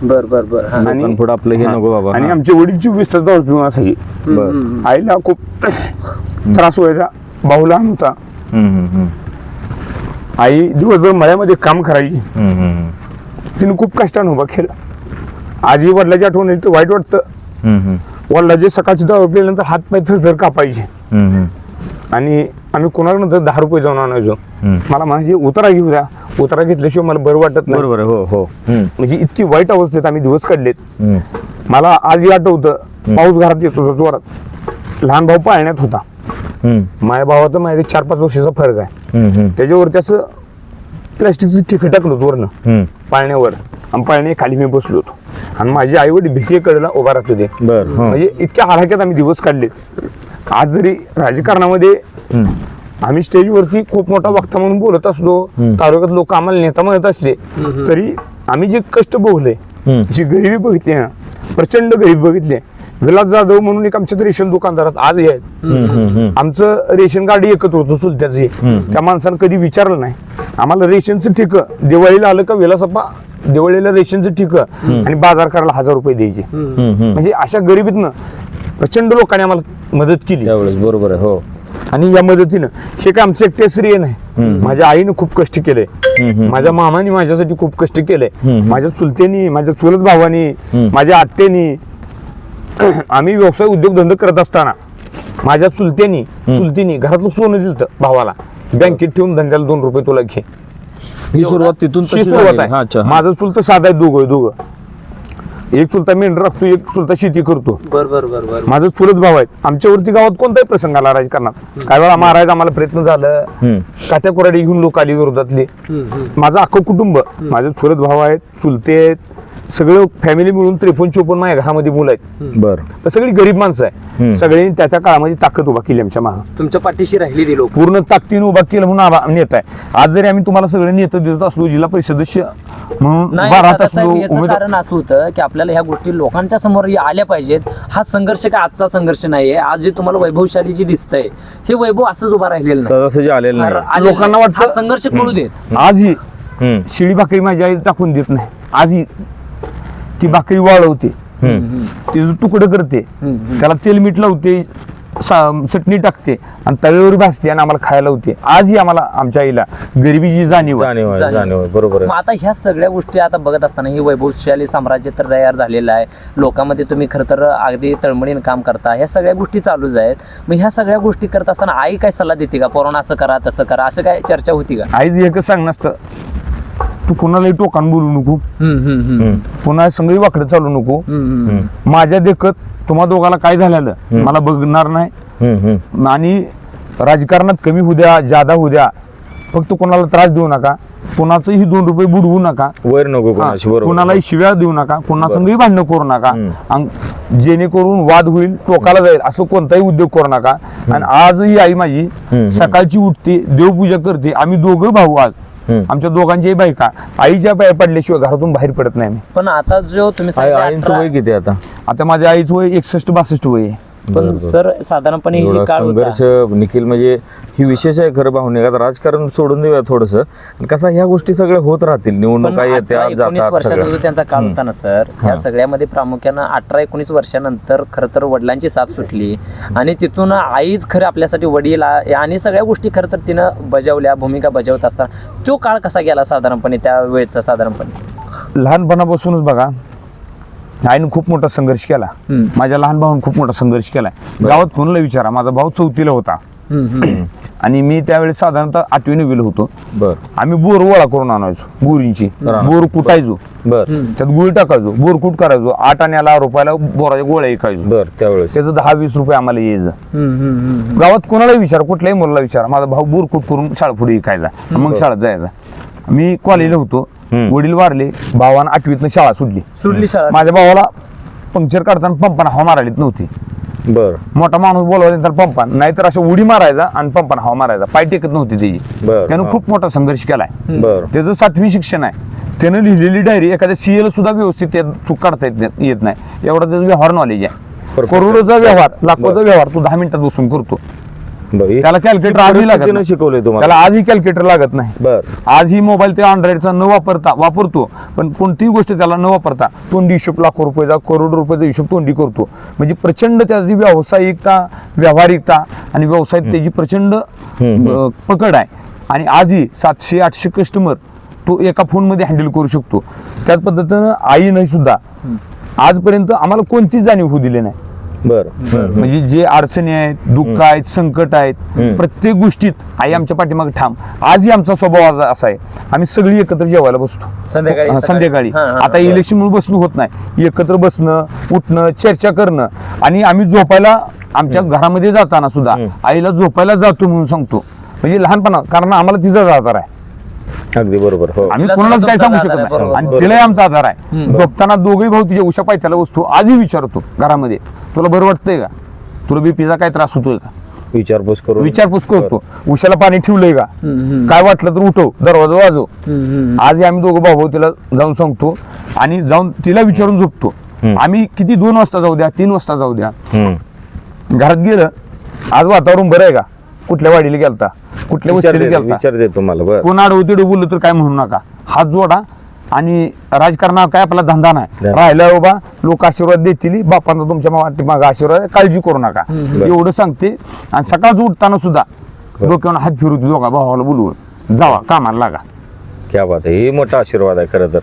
बर बर बर. आणि पुढे आपलं हे नको बाबा. आणि आमचे वडील 24 तास दारू पिऊन असायचे. बरं. आईला खूप त्रास व्हायचा, भाऊ लहान होता. आई दिवसभर मळ्यामध्ये काम करायची. तिने खूप कष्टानं उभा केलं. आजी वडिलाची आठवण येईल तर वाईट वाटतं, वडिलांचे सकाळची दारू पिल्यानंतर हात पाय थरथर कापायचे हम्म. आणि आम्ही कोणाकडे 10 रुपये जाऊन आणायचो. मला म्हणजे उतारा घेऊ द्या, उतारा घेतल्याशिवाय मला बरं वाटत नाही. बरोबर आहे. हो हो. म्हणजे इतकी वाईट अवस्थेत आम्ही दिवस काढलेत. हम्म. मला आजही आठवतं, पाऊस घरात येत होता जोरात, लहान भाऊ पाळण्यात होता. हम्म. माझ्या भावाचं माझ्या 4-5 वर्षाचा फरक आहे. हम्म. त्याच्यावर त्याचं प्लॅस्टिकचं ठिकं टाकलं होतं वरनं हम्म. पाळण्यावर, आणि पाळणे खाली मी बसलो होतो आणि माझे आई वडील भीतीकडला उभा राहत होते. बर. म्हणजे इतक्या हालाक्यात आम्ही दिवस काढले. आज जरी राजकारणामध्ये आम्ही स्टेजवरती खूप मोठा वक्ता म्हणून बोलत असलो, तालुक्यात लोक आम्हाला नेता म्हणत असले, तरी आम्ही जे कष्ट भोगले, जी गरिबी बघितली ना, प्रचंड गरिबी बघितली. विलास जाधव म्हणून एक आमच्या रेशन दुकानदारात आज आहेत. आमचं रेशन कार्ड एकत्र होतं चुलत्याचे. त्या माणसानं कधी विचारलं नाही आम्हाला रेशनचं ठिकं दिवाळीला आलं का विलासप्पा दिवाळीला रेशनचं ठिकं आणि बाजार करायला 1000 रुपये द्यायचे. म्हणजे अशा गरिबीतनं प्रचंड लोकांनी आम्हाला मदत केली त्यावेळेस. बरोबर आहे. हो. आणि या मदतीनं हे काय आमचं एकटे श्रेय नाही. माझ्या आईनं खूप कष्ट केले, माझ्या मामाने माझ्यासाठी खूप कष्ट केले, माझ्या चुलत्यांनी, माझ्या चुलत भावानी, माझ्या आत्यानी. आम्ही व्यवसाय उद्योगधंदा करत असताना माझ्या चुलतीनी घरातलं सोनं दिलं भावाला, बँकेत ठेवून धंद्याला 2 रुपये तुला घे. ही सुरुवात तिथून ही तशी सुरुवात झाली. हा, अच्छा. आहे. माझं चुलत साधा आहे, दोघं. एक चुलता मेंढर राखतो, एक चुलता शेती करतो. बर. माझं चुलत भाव आहेत. आमच्यावरती गावात कोणताही प्रसंग आला राजकारणात, काय वेळा मारायचा आम्हाला प्रयत्न झालं, काट्या कुराडी घेऊन लोक आली विरोधातली. माझं अख्खं कुटुंब, माझे चुलत भाव आहेत, चुलते आहेत, सगळं फॅमिली मिळून 53-54 माझ्या घरामध्ये मुलं आहेत. बर. तर सगळी गरीब माणसं आहे. सगळ्यांनी त्याच्या काळामध्ये ताकद उभा केली आमच्या मागं, तुमच्या पाठीशी राहिलेली लोक पूर्ण ताकदीने उभा केलं म्हणून नेता आहे. आज जरी आम्ही तुम्हाला सगळं नेतं देत असलो, जिल्हा परिषद सदस्य म्हणून नाही, उभा राहत दादासाहेब, असलो, याचं उमेदवार कारण असं होतं की आपल्याला ह्या गोष्टी लोकांच्या समोर आल्या पाहिजेत. हा संघर्ष काय आजचा संघर्ष नाहीये. आज जे तुम्हाला वैभवशाली जे दिसतंय, हे वैभव असंच उभा राहिलेलं नाही. सहजासहजी आलेलं नाही. आलेलं लोकांना नाही. वाटतं- हा संघर्ष कळू देत. आजही हम्म. शिळी भाकरी माझ्या आई टाकून देत नाही. आजही ती भाकरी वाळवते, तिचं तुकडं करते, त्याला तेल मीठ लावते, चटणी टाकते आणि तव्यावर भाजते आणि आम्हाला खायला होते. आजही आम्हाला आमच्या आईला गरिबीची जाणीव आहे. जाणीव आहे. बरोबर आहे. मग आता ह्या सगळ्या गोष्टी आता बघत असताना हे वैभवशाली साम्राज्य तर तयार झालेलं आहे. लोकांमध्ये तुम्ही खरं तर अगदी तळमळीनं काम करता. ह्या सगळ्या गोष्टी चालूच आहेत. मग ह्या सगळ्या गोष्टी करत असताना आई काय सल्ला देते का, पोरांना असं करा तसं करा, असं काय चर्चा होती का? आईच एकच सांग नसतं, तू कोणालाही टोकान बोलू नको, कोणा संगही वाकडं चालू नको. माझ्या देखत तुम्हा दोघाला काय झालेलं मला बघणार नाही. आणि राजकारणात कमी होऊ द्या, जादा होऊ द्या, फक्त कोणाला त्रास देऊ नका, कोणाचंही 2 रुपये बुडवू नका, वैर नको कोणाशी. बरोबर. कोणालाही शिव्या देऊ नका, कोणा संगही भांडणं करू नका. जेणेकरून वाद होईल, टोकाला जाईल असं कोणताही उद्योग करू नका. आणि आजही आई माझी सकाळची उठते, देवपूजा करते. आम्ही दोघं भाऊ आज, आमच्या दोघांच्याही बायका आईच्या पाया पडल्याशिवाय घरातून बाहेर पडत नाही. पण आता जो तुम्ही सांगितलं आईंचं वय 18 किती आता? आता माझ्या आईचं वय 61-62 वय आहे. पण सर साधारणपणे ही एवढा काळ होता. संघर्ष निखिल, म्हणजे ही विशेष आहे खरं पाहुणे. आता राजकारण सोडून देऊया थोडंसं. कसं ह्या गोष्टी सगळ्या होत राहतील, पण निवडणुका येत्या 18-19 जातात वर्षाचा सगळं. जो त्यांचा काळ होता ना सर, ह्या सगळ्यामध्ये प्रामुख्यानं 18-19 वर्षानंतर खरं तर वडिलांची साथ सुटली आणि तिथून आईच खरं आपल्यासाठी वडील आणि सगळ्या गोष्टी खरं तर तिनं बजावल्या, भूमिका बजावत असताना तो काळ कसा गेला साधारणपणे त्या वेळेचा? साधारणपणे लहानपणापासूनच बघा, आईनं खूप मोठा संघर्ष केला. माझ्या लहान भावानं खूप मोठा संघर्ष केलाय. गावात कोणाला विचारा, माझा भाऊ 4थीला होता आणि मी त्यावेळेस साधारणतः 8वी-9वीला होतो. बर. आम्ही बोर गोळा करून आणायचो, बोरींची बोर कुटायचो, बर. त्यात गुळ टाकायचो, बोर कुट करायचो, 8 आण्याला रुपयाला बोराच्या गोळ्या विकायचो. बर. त्यावेळेस त्याचं 10-20 रुपये आम्हाला यायचं. गावात कोणालाही विचारा, कुठल्याही मुलाला विचारा, माझा भाऊ बोर कुट करून शाळा पुढे विकायचा, मग शाळेत जायचा. मी कॉलेजला होतो, वडील वारले, भावानं 8वीतनं शाळा सुटली शाळा. माझ्या भावाला पंक्चर काढताना पंपानं हवा मारायलीच नव्हती. बर. मोठा माणूस बोलवायचा त्याला पंपान, नाहीतर असं उडी मारायचा आणि पंपानं हवा मारायचा, पाय टेकत नव्हती त्याची. बर. त्यानं खूप मोठा संघर्ष केलाय. बर. त्याचं 7वी शिक्षण आहे. त्यानं लिहिलेली डायरी एखाद्या सीएला सुद्धा व्यवस्थित त्यात चूक काढता येत नाही, एवढा त्याचं व्यवहार नॉलेज आहे. करोडोचा व्यवहार, लाखोचा व्यवहार तू 10 मिनिटात बसून करतो. त्याला कॅल्क्युलेटर आजही लागत नाही. शिकवलंय तुम्हाला? त्याला आजही कॅल्क्युलेटर लागत नाही. बर. आजही मोबाईल ते अँड्रॉइडचा न वापरतो, पण कोणतीही गोष्ट त्याला न वापरता तोंडी हिशोब, लाखो रुपयाचा, करोड रुपयाचा हिशोब तोंडी करतो. म्हणजे प्रचंड त्याची व्यावसायिकता, व्यावहारिकता आणि व्यवसायात त्याची प्रचंड पकड आहे. आणि आजही 700-800 कस्टमर तो एका फोनमध्ये हँडल करू शकतो. त्याच पद्धतीनं आईनं सुद्धा आजपर्यंत आम्हाला कोणतीच जाणीव होऊ दिली नाही. बर म्हणजे जे अडचणी आहेत, दुःख आहेत, संकट आहेत, प्रत्येक गोष्टीत आई आमच्या पाठीमागे ठाम. आजही आमचा स्वभाव असा आहे, आम्ही सगळी एकत्र जेवायला बसतो संध्याकाळी. आता इलेक्शन मुळे बसणं होत नाही, एकत्र बसणं, उठणं, चर्चा करणं. आणि आम्ही झोपायला आमच्या घरामध्ये जाताना सुद्धा आईला झोपायला जातो म्हणून सांगतो, म्हणजे लहानपणा, कारण आम्हाला तिचाच आधार आहे. अगदी बरोबर. हो आम्ही कोणालाच काही सांगू शकत नाही, आणि तिलाही आमचा आधार आहे. झोपताना दोघेही भाऊ तिच्या उशा पायथ्याला बसतो, आजही विचारतो घरामध्ये, तुला बरं वाटतंय का, तुला बीपीचा काय त्रास होतोय का, विचारपूस करतो. उशाला पाणी ठेवलंय का, काय वाटलं तर उठव, दरवाजा वाजव. आजही आम्ही दोघं भाऊ तिला जाऊन सांगतो आणि जाऊन तिला विचारून झोपतो. आम्ही किती 2 वाजता जाऊ द्या, 3 वाजता जाऊ द्या, घरात गेलं, आज वातावरण बरं आहे का, कुठल्या वाडीला गेलता, कुठल्या वस्तीला गेलता, विचारते तुम्हाला. कोण आडवतीड बोललं तर काय म्हणू नका, हात जोडा. आणि राजकारणात काय आपला धंदा नाही, राहिला बाबा लोक आशीर्वाद देतील, बापांचा तुमच्या मागे आशीर्वाद आहे, काळजी करू नका, एवढं सांगते. आणि सकाळचं उठताना सुद्धा डोक्यावर हात फिरवते, दोघा भावाला बोलवून जावा कामाला लागा. क्या बात आहे, हे मोठा आशीर्वाद आहे खरं तर.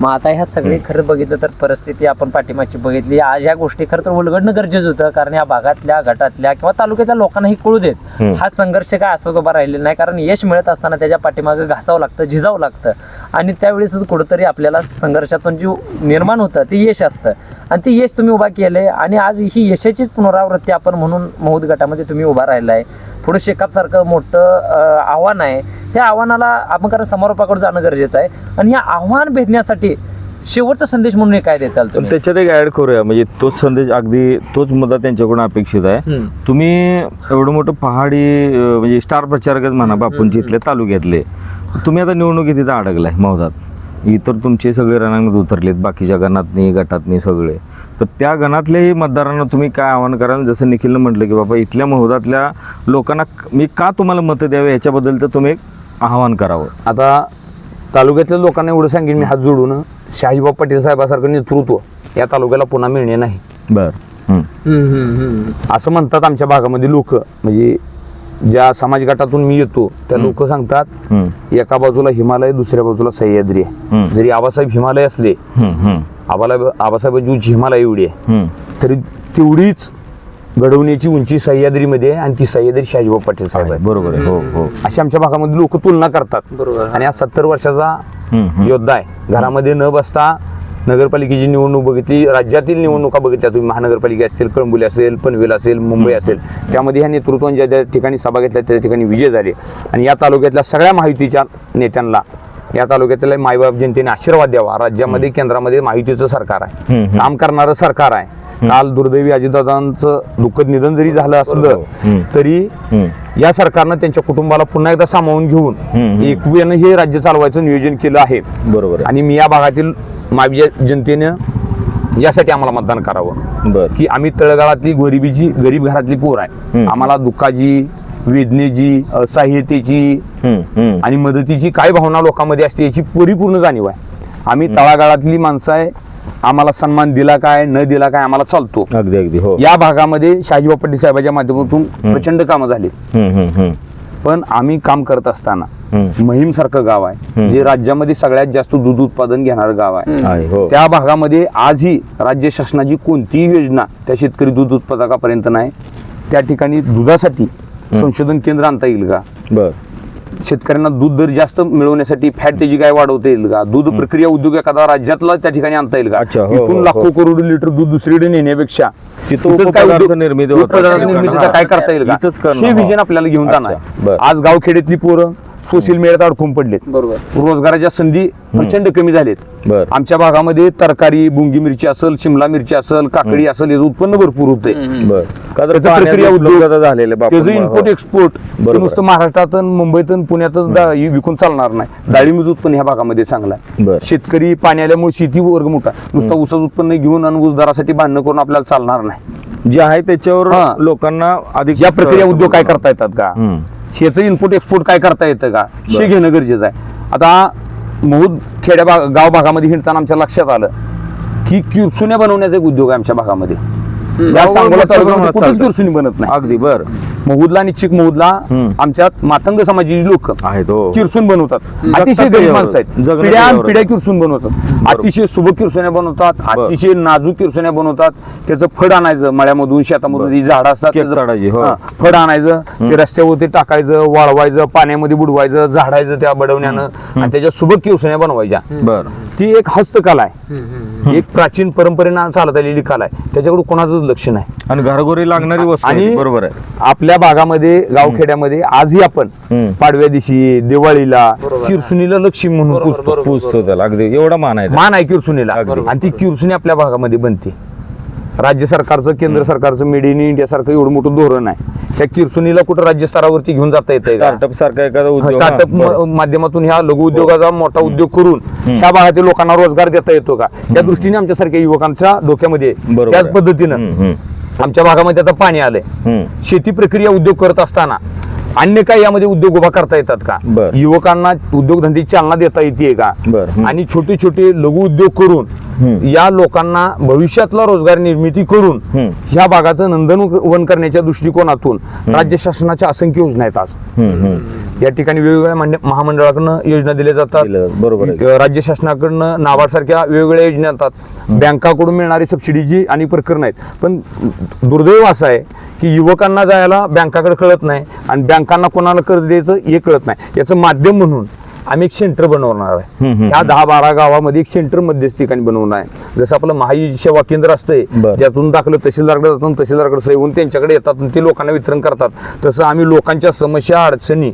मग आता ह्या सगळी खरं बघितलं तर परिस्थिती आपण पाठीमागची बघितली. आज ह्या गोष्टी खरं तर उलगडणं गरजेचं होतं, कारण या भागातल्या, गटातल्या किंवा तालुक्यातल्या लोकांनाही कळू देत हा संघर्ष काय असं उभा राहिलेला नाही. कारण यश मिळत असताना त्याच्या पाठीमागं घासावं लागतं, झिजावं लागतं, आणि त्यावेळेसच कुठंतरी आपल्याला संघर्षातून जे निर्माण होतं ते यश असतं, आणि ते यश तुम्ही उभा केलंय. आणि आज ही यशाचीच पुनरावृत्ती आपण म्हणून महूद गटामध्ये तुम्ही उभा राहिलाय. पुढे शेकापसारखं मोठं आव्हान आहे, त्या आव्हानाला आपण कारण समारोपाकडे जाणं गरजेचं आहे. आणि हे आव्हान भेदण्यासाठी शेवटचा संदेश म्हणून काय द्यायचाल तुम्ही? त्याच्यात एक ऍड करूया, म्हणजे तोच संदेश, अगदी तोच मुद्दा त्यांच्याकडून अपेक्षित आहे. तुम्ही एवढं मोठं पहाडी म्हणजे स्टार प्रचारकच म्हणा बापूंची इथल्या तालुक्यातले, तुम्ही आता निवडणुकीत इथं अडकलाय मौदात, इतर तुमचे सगळे रणांमध्ये उतरलेत, बाकीच्या गणातनी गटातनी सगळे, तर त्या गणातल्याही मतदारांना तुम्ही काय आवाहन कराल? जसं निखिलनं म्हटलं की बाबा इथल्या महोदातल्या लोकांना मी का तुम्हाला मतं द्यावे याच्याबद्दलचं तुम्ही एक आवाहन करावं. आता तालुक्यातल्या लोकांना एवढं सांगेन मी हात जोडून, शहाजीबाब पाटील साहेबासारखं नेतृत्व या तालुक्याला पुन्हा मिळणे नाही. असं म्हणतात आमच्या भागामध्ये लोक, म्हणजे ज्या समाज गटातून मी येतो त्या लोक सांगतात, एका बाजूला हिमालय, दुसऱ्या बाजूला सह्याद्री आहे. जरी आबासाहेब हिमालय असले, आबासाहेबांची हिमालय एवढी आहे, तरी तेवढीच घडवण्याची उंची सह्याद्रीमध्ये आहे, आणि ती सह्याद्री शहाजीबाब पाटील साहेब आहे. बरोबर आहे. हो हो. अशी आमच्या भागामध्ये लोक तुलना करतात. बरोबर. आणि आज 70 वर्षाचा योद्धा आहे. घरामध्ये न बसता नगरपालिकेची निवडणूक बघितली, राज्यातील निवडणुका बघितल्या तुम्ही, महानगरपालिका असतील, कळंबोली असेल, पनवेल असेल, मुंबई असेल, त्यामध्ये ह्या नेतृत्वाने ज्या ठिकाणी सभा घेतल्या त्या ठिकाणी विजय झाले. आणि या तालुक्यातल्या सगळ्या महायुतीच्या नेत्यांना, या तालुक्यातल्या मायबाप जनतेने आशीर्वाद द्यावा. राज्यामध्ये, केंद्रामध्ये महायुतीचं सरकार आहे, काम करणारं सरकार आहे. काल दुर्दैवी अजितदादांचं दुःखद निधन जरी झालं असलं तरी या सरकारनं त्यांच्या कुटुंबाला पुन्हा एकदा सामावून घेऊन एकवेळेनं हे राज्य चालवायचं नियोजन केलं आहे. बरोबर. आणि मी या भागातील मायबी जनतेनं यासाठी आम्हाला मतदान करावं, की आम्ही तळगाळातली गरीब घरातली पोर आहे. आम्हाला दुःखाची, वेदनेची, असहाय्यतेची आणि मदतीची काय भावना लोकांमध्ये असते याची परिपूर्ण जाणीव आहे. आम्ही तळागाळातली माणसं आहे, आम्हाला सन्मान दिला काय न दिला काय आम्हाला चालतो. अगदी अगदी. हो. या भागामध्ये शहाजीबाब पाटील साहेबांच्या माध्यमातून प्रचंड कामं झाली. पण आम्ही काम करत असताना महिम सारखं गाव आहे, जे राज्यामध्ये सगळ्यात जास्त दूध उत्पादन घेणारं गाव आहे, त्या भागामध्ये आजही राज्य शासनाची कोणतीही योजना त्या शेतकरी दूध उत्पादकापर्यंत नाही. त्या ठिकाणी दुधासाठी संशोधन केंद्र आणता येईल का? शेतकऱ्यांना दूध दर जास्त मिळवण्यासाठी फॅट त्याची काय वाढवता येईल का? दूध प्रक्रिया उद्योग एखादा राज्यातला त्या ठिकाणी आणता येईल का? इथून लाखो करोड लिटर दूध दुसरीकडे नेण्यापेक्षा काय करता येईल का? हे विजन आपल्याला घेऊन जाणार. आज गावखेड्यातली पोरं सोशल मीडियात अडकून पडलेत. बरोबर. रोजगाराच्या संधी प्रचंड कमी झालेत. आमच्या भागामध्ये तरकारी, बुंगी मिरची असेल, शिमला मिरची असेल, काकडी असेल, याचं उत्पन्न भरपूर होते. प्रक्रिया उद्योग झालेले, त्याचं इम्पोर्ट एक्सपोर्ट नुसतं महाराष्ट्रातून, मुंबईतून, पुण्यातून विकून चालणार नाही. डाळिंबीचं उत्पन्न ह्या भागामध्ये चांगलं आहे. शेतकरी पाणी आल्यामुळे शेती वर्ग मोठा, नुसतं ऊसाचं उत्पन्न घेऊन आणि ऊस दरासाठी भांडणं करून आपल्याला चालणार नाही. जे आहे त्याच्यावर लोकांना अधिक या प्रक्रिया उद्योग काय करता येतात का? शेचं इनपुट एक्सपोर्ट काय करता येतं का? हे घेणं गरजेचं आहे. आता महूद गाव भागामध्ये हिंडताना आमच्या लक्षात आलं की किरसुन्या बनवण्याचा एक उद्योग आहे आमच्या भागामध्ये. या सांगोला तालुक्यामध्ये कुठेच किरसुनी बनत नाही. अगदी. बरं. महूदला आणि चिकमहूदला आमच्यात मातंग समाजाची लोक आहेत हो. किरसून बनवतात. अतिशय गरीब त्याच्यावर. माणसं आहेत, जगणं पिढ्या त्याच्यावर. पिढ्या किरसून बनवतात. अतिशय सुबक किरसुन्या बनवतात, अतिशय नाजूक किरसुन्या बनवतात. त्याचं फड आणायचं मळ्यामधून, शेतामधून जी झाडं असतात केक तोडायची, हो. फड आणायचं, ते रस्त्यावरती टाकायचं, वाळवायचं, पाण्यामध्ये बुडवायचं, झाडायचं त्या बडवण्यानं आणि त्याच्या सुबक किरसुन्या बनवायच्या. बर ती एक हस्तकला आहे, एक प्राचीन परंपरेनं चालत आलेली कला आहे. त्याच्याकडे कोणाचंच लक्ष नाही. आणि घरोघरी लागणारी वस्तू आहे आणि ती, बरोबर आहे. आपल्या भागामध्ये गावखेड्यामध्ये आजही आपण पाडव्या दिवशी, दिवाळीला किरसुनीला लक्ष्मी म्हणून पुजतो. पूजतो त्याला, अगदी एवढा मान आहे. मान आहे किरसुनीला. अगदी. आणि ती किरसुनी आपल्या भागामध्ये बनते. राज्य सरकारचं, केंद्र सरकारचं मेड इन इंडिया सारखं एवढं मोठं धोरण आहे. त्या किरसुनीला कुठं राज्य स्तरावरती घेऊन जाता येते का? स्टार्टअप सारखा एखादा उद्योग, स्टार्टअप हा, बरं. माध्यमातून ह्या लघु उद्योगाचा मोठा उद्योग करून ह्या भागातील लोकांना रोजगार देता येतो का? त्या दृष्टीने आमच्यासारख्या युवकांच्या डोक्यामध्ये बरोबर त्याच आहे. पद्धतीनं आमच्या भागामध्ये आता पाणी आलंय. शेती प्रक्रिया उद्योग करत असताना अन्य काही यामध्ये उद्योग उभा करता येतात का? बर. युवकांना उद्योगधंदे चालना देता येते का? बर. आणि छोटे छोटे लघु उद्योग करून या लोकांना भविष्यातला रोजगार निर्मिती करून ह्या भागाचं नंदनवन करण्याच्या दृष्टिकोनातून राज्य शासनाच्या असंख्य योजना आहेत. आज या ठिकाणी वेगवेगळ्या महामंडळाकडनं योजना दिल्या जातात. बरोबर आहे. राज्य शासनाकडनं नाबार्ड सारख्या वेगवेगळ्या योजना येतात. बँकाकडून मिळणारी सबसिडीची आणि प्रकरण आहेत. पण दुर्दैव असं आहे की युवकांना जायला बँकाकडे कळत नाही आणि बँकांना कोणाला कर्ज द्यायचं हे कळत नाही. याचं माध्यम म्हणून आम्ही एक सेंटर बनवणार आहे. ह्या 10-12 गावामध्ये एक सेंटर मध्यस्थी ठिकाणी बनवणार आहे. जसं आपलं महाई सेवा केंद्र असतंय, ज्यातून दाखलं तहसीलदारकडे जातात, तहसीलदारकडे सही होऊन त्यांच्याकडे येतात आणि ते लोकांना वितरण करतात. तसं आम्ही लोकांच्या समस्या, अडचणी,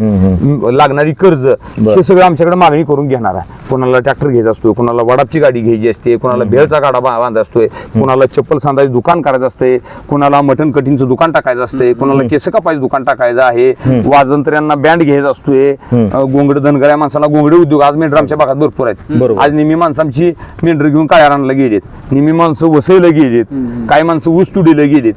लागणारी कर्ज हे सगळं आमच्याकडे मागणी करून घेणार आहे. कोणाला ट्रॅक्टर घ्यायचा असतोय, कोणाला वडापची गाडी घ्यायची असते, कोणाला भेळचा गाडा बांधायचा असतोय, कोणाला चप्पल सांधायचं दुकान करायचं असतंय, कोणाला मटण कटिंगचं दुकान टाकायचं असतंय, कोणाला केस कापायचं दुकान टाकायचं आहे, वाजंत्र्यांना बँड घ्यायचा असतोय, गोंगड धनगऱ्या माणसाला गोंगडे उद्योग. आज मेंढर आमच्या भागात भरपूर आहेत. आज निम्मी माणसं आमची मेंढर घेऊन काळ्यारानला गेलेत, निम्मी माणसं वसईला गेलेत, काही माणसं ऊस तुडीला गेलेत.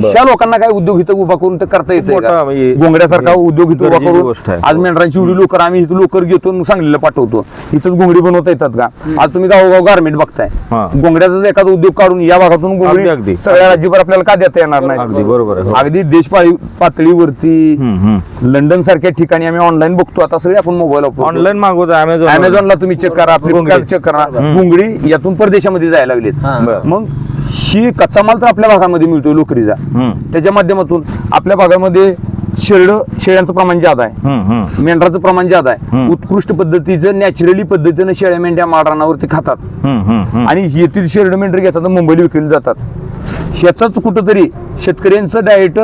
त्या लोकांना काय उद्योग इथं उभा करून ते करता येते मोठा म्हणजे गोंगड्यासारखा उद्योग इथं उभा गरजेची करून. गोष्ट आहे. आज मेंढरांची एवढी लोकर आम्ही इथं लोकर घेतो आणि सांगलीला पाठवतो. इथंच गोंगडी बनवता येतात का? आज तुम्ही गावोगाव गारमेंट बघताय, गोंगड्याचाच एखादा उद्योग काढून या भागातून अगदी, गोंगडी अगदी. सगळ्या राज्यभर आपल्याला का देता येणार नाही? अगदी बरोबर आहे. अगदी देश पातळीवरती लंडन सारख्या ठिकाणी आम्ही ऑनलाईन बघतो. आता सगळे आपण मोबाईल ऑनलाईन मागवतो अमेझॉनला तुम्ही चेक करा, फ्लिपकार्ट चेक करा. घोंगडी यातून परदेशामध्ये जायला लागलीत. मग ही कच्चा माल तर आपल्या भागामध्ये मिळतोय लोकरीचा. त्याच्या माध्यमातून आपल्या भागामध्ये शेळ्यांचं प्रमाण जादा आहे, मेंढराचं प्रमाण जादा आहे. उत्कृष्ट पद्धतीचं नॅचरली पद्धतीनं शेळ्या मेंढ्या माळरानावरती खातात आणि येथील शेरड मेंढर घेतात मुंबईला विकली जातात. ह्याचाच कुठंतरी शेतकऱ्यांचं डाएट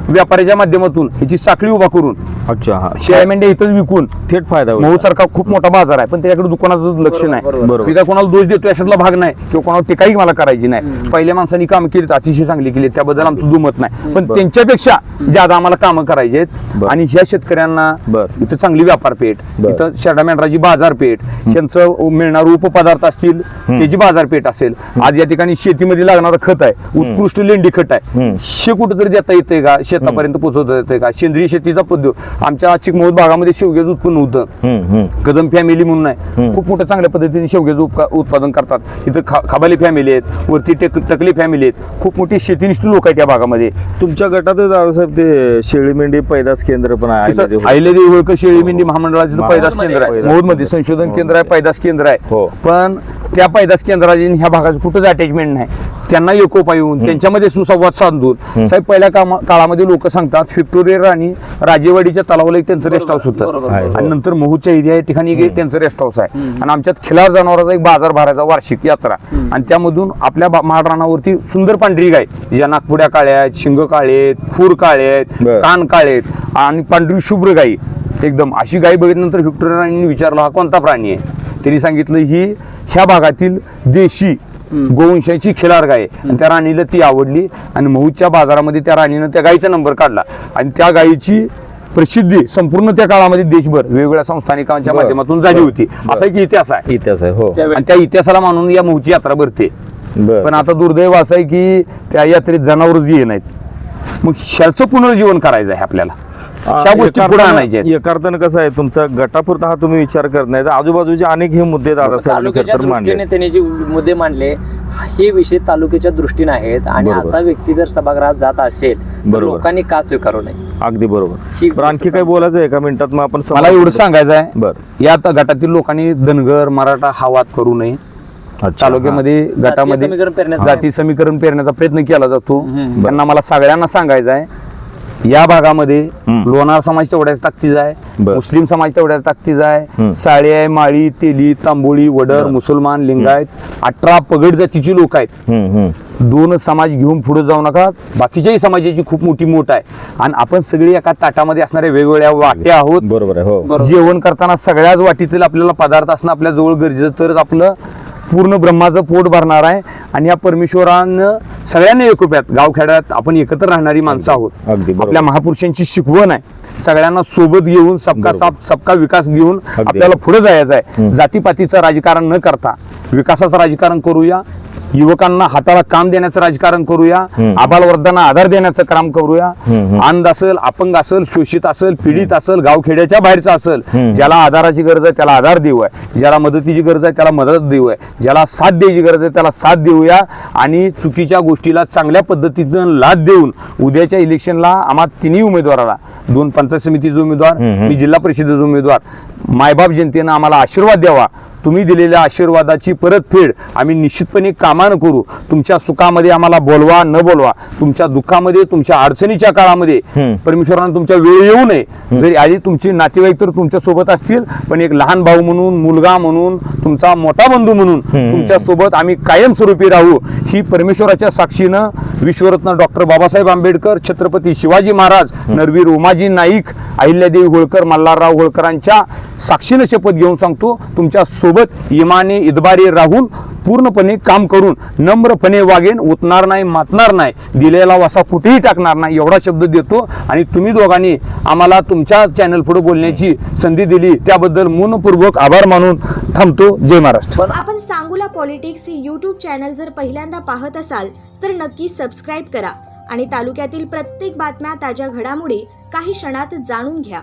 व्यापाऱ्याच्या माध्यमातून ह्याची साखळी उभा करून शेळ्या मेंढ्या इथंच विकून थेट फायदा होईल. महूद सारखा खूप मोठा बाजार आहे, पण त्याच्याकडे दुकानाचं लक्ष नाही. मी काय कोणाला दोष देतो याच्यातला भाग नाही किंवा कोणाला टीकाही मला करायची नाही. पहिल्या माणसांनी काम केली अतिशय चांगली केली, त्याबद्दल आमचं दुमत नाही. पण त्यांच्यापेक्षा ज्यादा आम्हाला कामं करायची आहेत. आणि ह्या शेतकऱ्यांना इथं चांगली व्यापारपेठ, इथं शेळ्या मेंढराची बाजारपेठ, त्यांचं मिळणारं उपपदार्थ असतील त्याची बाजारपेठ असेल. आज या ठिकाणी शेतीमध्ये लागणारं खत आहे, उत्कृष्ट लेंडी खत आहे, हे कुठंतरी देता येते का? शेतापर्यंत पोहोचवता येते का? सेंद्रिय शेतीचा उद्योग आमच्या चिकमहूद भागामध्ये शेवग्याचं उत्पन्न होतं. कदम फॅमिली म्हणून आहे, खूप मोठ्या चांगल्या पद्धतीने शेवग्याचं उत्पादन करतात. इथं खाबाली फॅमिली आहेत, वरती टकली फॅमिली आहेत. खूप मोठी शेतीनिष्ठ लोक आहेत या भागामध्ये. तुमच्या गटात दादासाहेब ते शेळी मेंढी पैदास केंद्र पण आहे. अहिल्यादेवी होळकर शेळी मेंढी महामंडळाचं पैदास केंद्र आहे, महूदमध्ये संशोधन केंद्र आहे, पैदास केंद्र आहे. पण त्या पैदास केंद्राची ह्या भागाचं कुठंच अटॅचमेंट नाही. त्यांना एकोपा येऊन त्यांच्यामध्ये सुसंवाद साधून साहेब पहिल्या काळामध्ये लोक सांगतात व्हिक्टोरिया राणी राजेवाडीच्या तलावाला एक त्यांचं रेस्ट हाऊस होतं आणि नंतर महूदच्या एरिया या ठिकाणी एक त्यांचं रेस्ट हाऊस आहे. आणि आमच्यात खिलार जनावरांचा एक बाजार भरायचा वार्षिक यात्रा आणि त्यामधून आपल्या माळरानावरती सुंदर पांढरी गाय ज्या नागपुड्या काळ्या आहेत, शिंग काळे आहेत, खूर काळे आहेत, कान काळे आहेत आणि पांढरी शुभ्र गाई एकदम अशी गाय बघितल्यानंतर व्हिक्टोरिया राणीने विचारलं हा कोणता प्राणी आहे? त्यांनी सांगितलं ही ह्या भागातील देशी गोवंशाची खिलार गाय. आणि त्या राणीला ती आवडली आणि महूदच्या बाजारामध्ये त्या राणीनं त्या गायीचा नंबर काढला आणि त्या गायीची प्रसिद्धी संपूर्ण त्या काळामध्ये देशभर वेगवेगळ्या संस्थानिकांच्या माध्यमातून झाली होती. असा एक इतिहास आहे. इतिहास आहे हो. आणि त्या इतिहासाला मानून या महूदची यात्रा भरते. पण आता दुर्दैव असं आहे की त्या यात्रेत जनावर जी नाहीत. मग ह्याचं पुनर्जीवन करायचं आहे आपल्याला. ह्या गोष्टी पुढे आणायच्या आहेत. एका अर्थानं कसं आहे तुमचा गटापुरता हा तुम्ही विचार करत नाही तर आजूबाजूचे अनेक हे मुद्दे दादासाहेबांनी तालुक्याच्या खरं तर मांडले. दृष्टीने त्यांनी जे मुद्दे मांडले हे विषय तालुक्याच्या दृष्टीने आहेत आणि बरोबर. असा व्यक्ती जर सभागृहात जात असेल तर बरोबर. लोकांनी का स्वीकारू नये. अगदी बरोबर. ही बरं, आणखी काय बोलायचं आहे एका मिनिटात मग आपण मला एवढं सांगायचं आहे, बरं. या गटातील लोकांनी धनगर मराठा हा वाद करू नये. अच्छा, तालुक्यामध्ये गटामध्ये समीकरण पेरण्याचा- जाती समीकरण पेरण्याचा प्रयत्न केला जातो. त्यांना मला सगळ्यांना सांगायचं आहे, या भागामध्ये लोणार समाज तेवढ्याच ताकदीचा आहे, बर. मुस्लिम समाज तेवढ्याच ताकदीचा आहे, साळे आहे, माळी, तेली, तांबोळी, वडर, मुसलमान, लिंगायत 18 पगड जातीची लोक आहेत. दोन समाज घेऊन पुढे जाऊ नका. बाकीच्याही समाजाची खूप मोठी मोठ आहे आणि आपण सगळी एका ताटामध्ये असणाऱ्या वेगवेगळ्या वाट्या आहोत. बरोबर आहे. हो, बरोबर. जेवण करताना सगळ्याच वाटीतील आपल्याला पदार्थ असणं आपल्या जवळ गरजेचं, तरच आपलं पूर्ण ब्रह्माचं पोट भरणार आहे. आणि या परमेश्वरानं सगळ्यांना एकोप्यात गावखेड्यात आपण एकत्र राहणारी माणसं आहोत. अगदी बरोबर. आपल्या महापुरुषांची शिकवण आहे, सगळ्यांना सोबत घेऊन सबका बरोबर. साथ सबका विकास घेऊन आपल्याला पुढे जायचं आहे. जातीपातीचं राजकारण न करता विकासाचं राजकारण करूया. युवकांना हाताला काम देण्याचं राजकारण करूया. आबालवर्धांना आधार देण्याचं काम करूया. अंध असेल, अपंग असेल, शोषित असेल, पीडित असेल, गावखेड्याच्या बाहेरचा असेल, ज्याला आधाराची गरज आहे त्याला आधार देऊ आहे, ज्याला मदतीची गरज आहे त्याला मदत देऊ आहे, ज्याला साथ द्यायची गरज आहे त्याला साथ देऊया. आणि चुकीच्या गोष्टीला चांगल्या पद्धतीनं लाद देऊन उद्याच्या इलेक्शनला आम्हा तिन्ही उमेदवाराला, 2 पंचायत समितीचे उमेदवार, मी जिल्हा परिषदेचा उमेदवार, मायबाप जनतेनं आम्हाला आशीर्वाद द्यावा. तुम्ही दिलेल्या आशीर्वादाची परतफेड आम्ही निश्चितपणे कामानं करू. तुमच्या सुखामध्ये आम्हाला बोलवा न बोलवा, तुमच्या दुःखामध्ये, तुमच्या अडचणीच्या काळामध्ये परमेश्वरानं तुमच्या वेळ येऊ नये. जरी आधी तुमची नातेवाईक तर तुमच्या सोबत असतील, पण एक लहान भाऊ म्हणून, मुलगा म्हणून, तुमचा मोठा बंधू म्हणून तुमच्या सोबत आम्ही कायमस्वरूपी राहू. ही परमेश्वराच्या साक्षीनं विश्वरत्न डॉक्टर बाबासाहेब आंबेडकर, छत्रपती शिवाजी महाराज, नरवीर उमाजी नाईक, अहिल्यादेवी होळकर, मल्हारराव होळकरांच्या साक्षीनं शपथ घेऊन सांगतो, तुमच्या सोबत इमाने इतबारी राहून पूर्णपणे काम करून नम्रपणे वागेन, उतणार नाही, मातणार नाही, दिलेला वासा कुठेही टाकणार नाही, एवढा शब्द देतो. आणि तुम्ही दोघांनी आम्हाला तुमच्या चॅनल पुढे बोलण्याची संधी दिली त्याबद्दल मनपूर्वक आभार मानून थांबतो. जय महाराष्ट्र. आपण सांगूला पॉलिटिक्स हे यूट्यूब चॅनल जर पहिल्यांदा पाहत असाल तर नक्की सबस्क्राईब करा आणि तालुक्यातील प्रत्येक बातम्या, ताज्या घडामोडी काही क्षणात जाणून घ्या.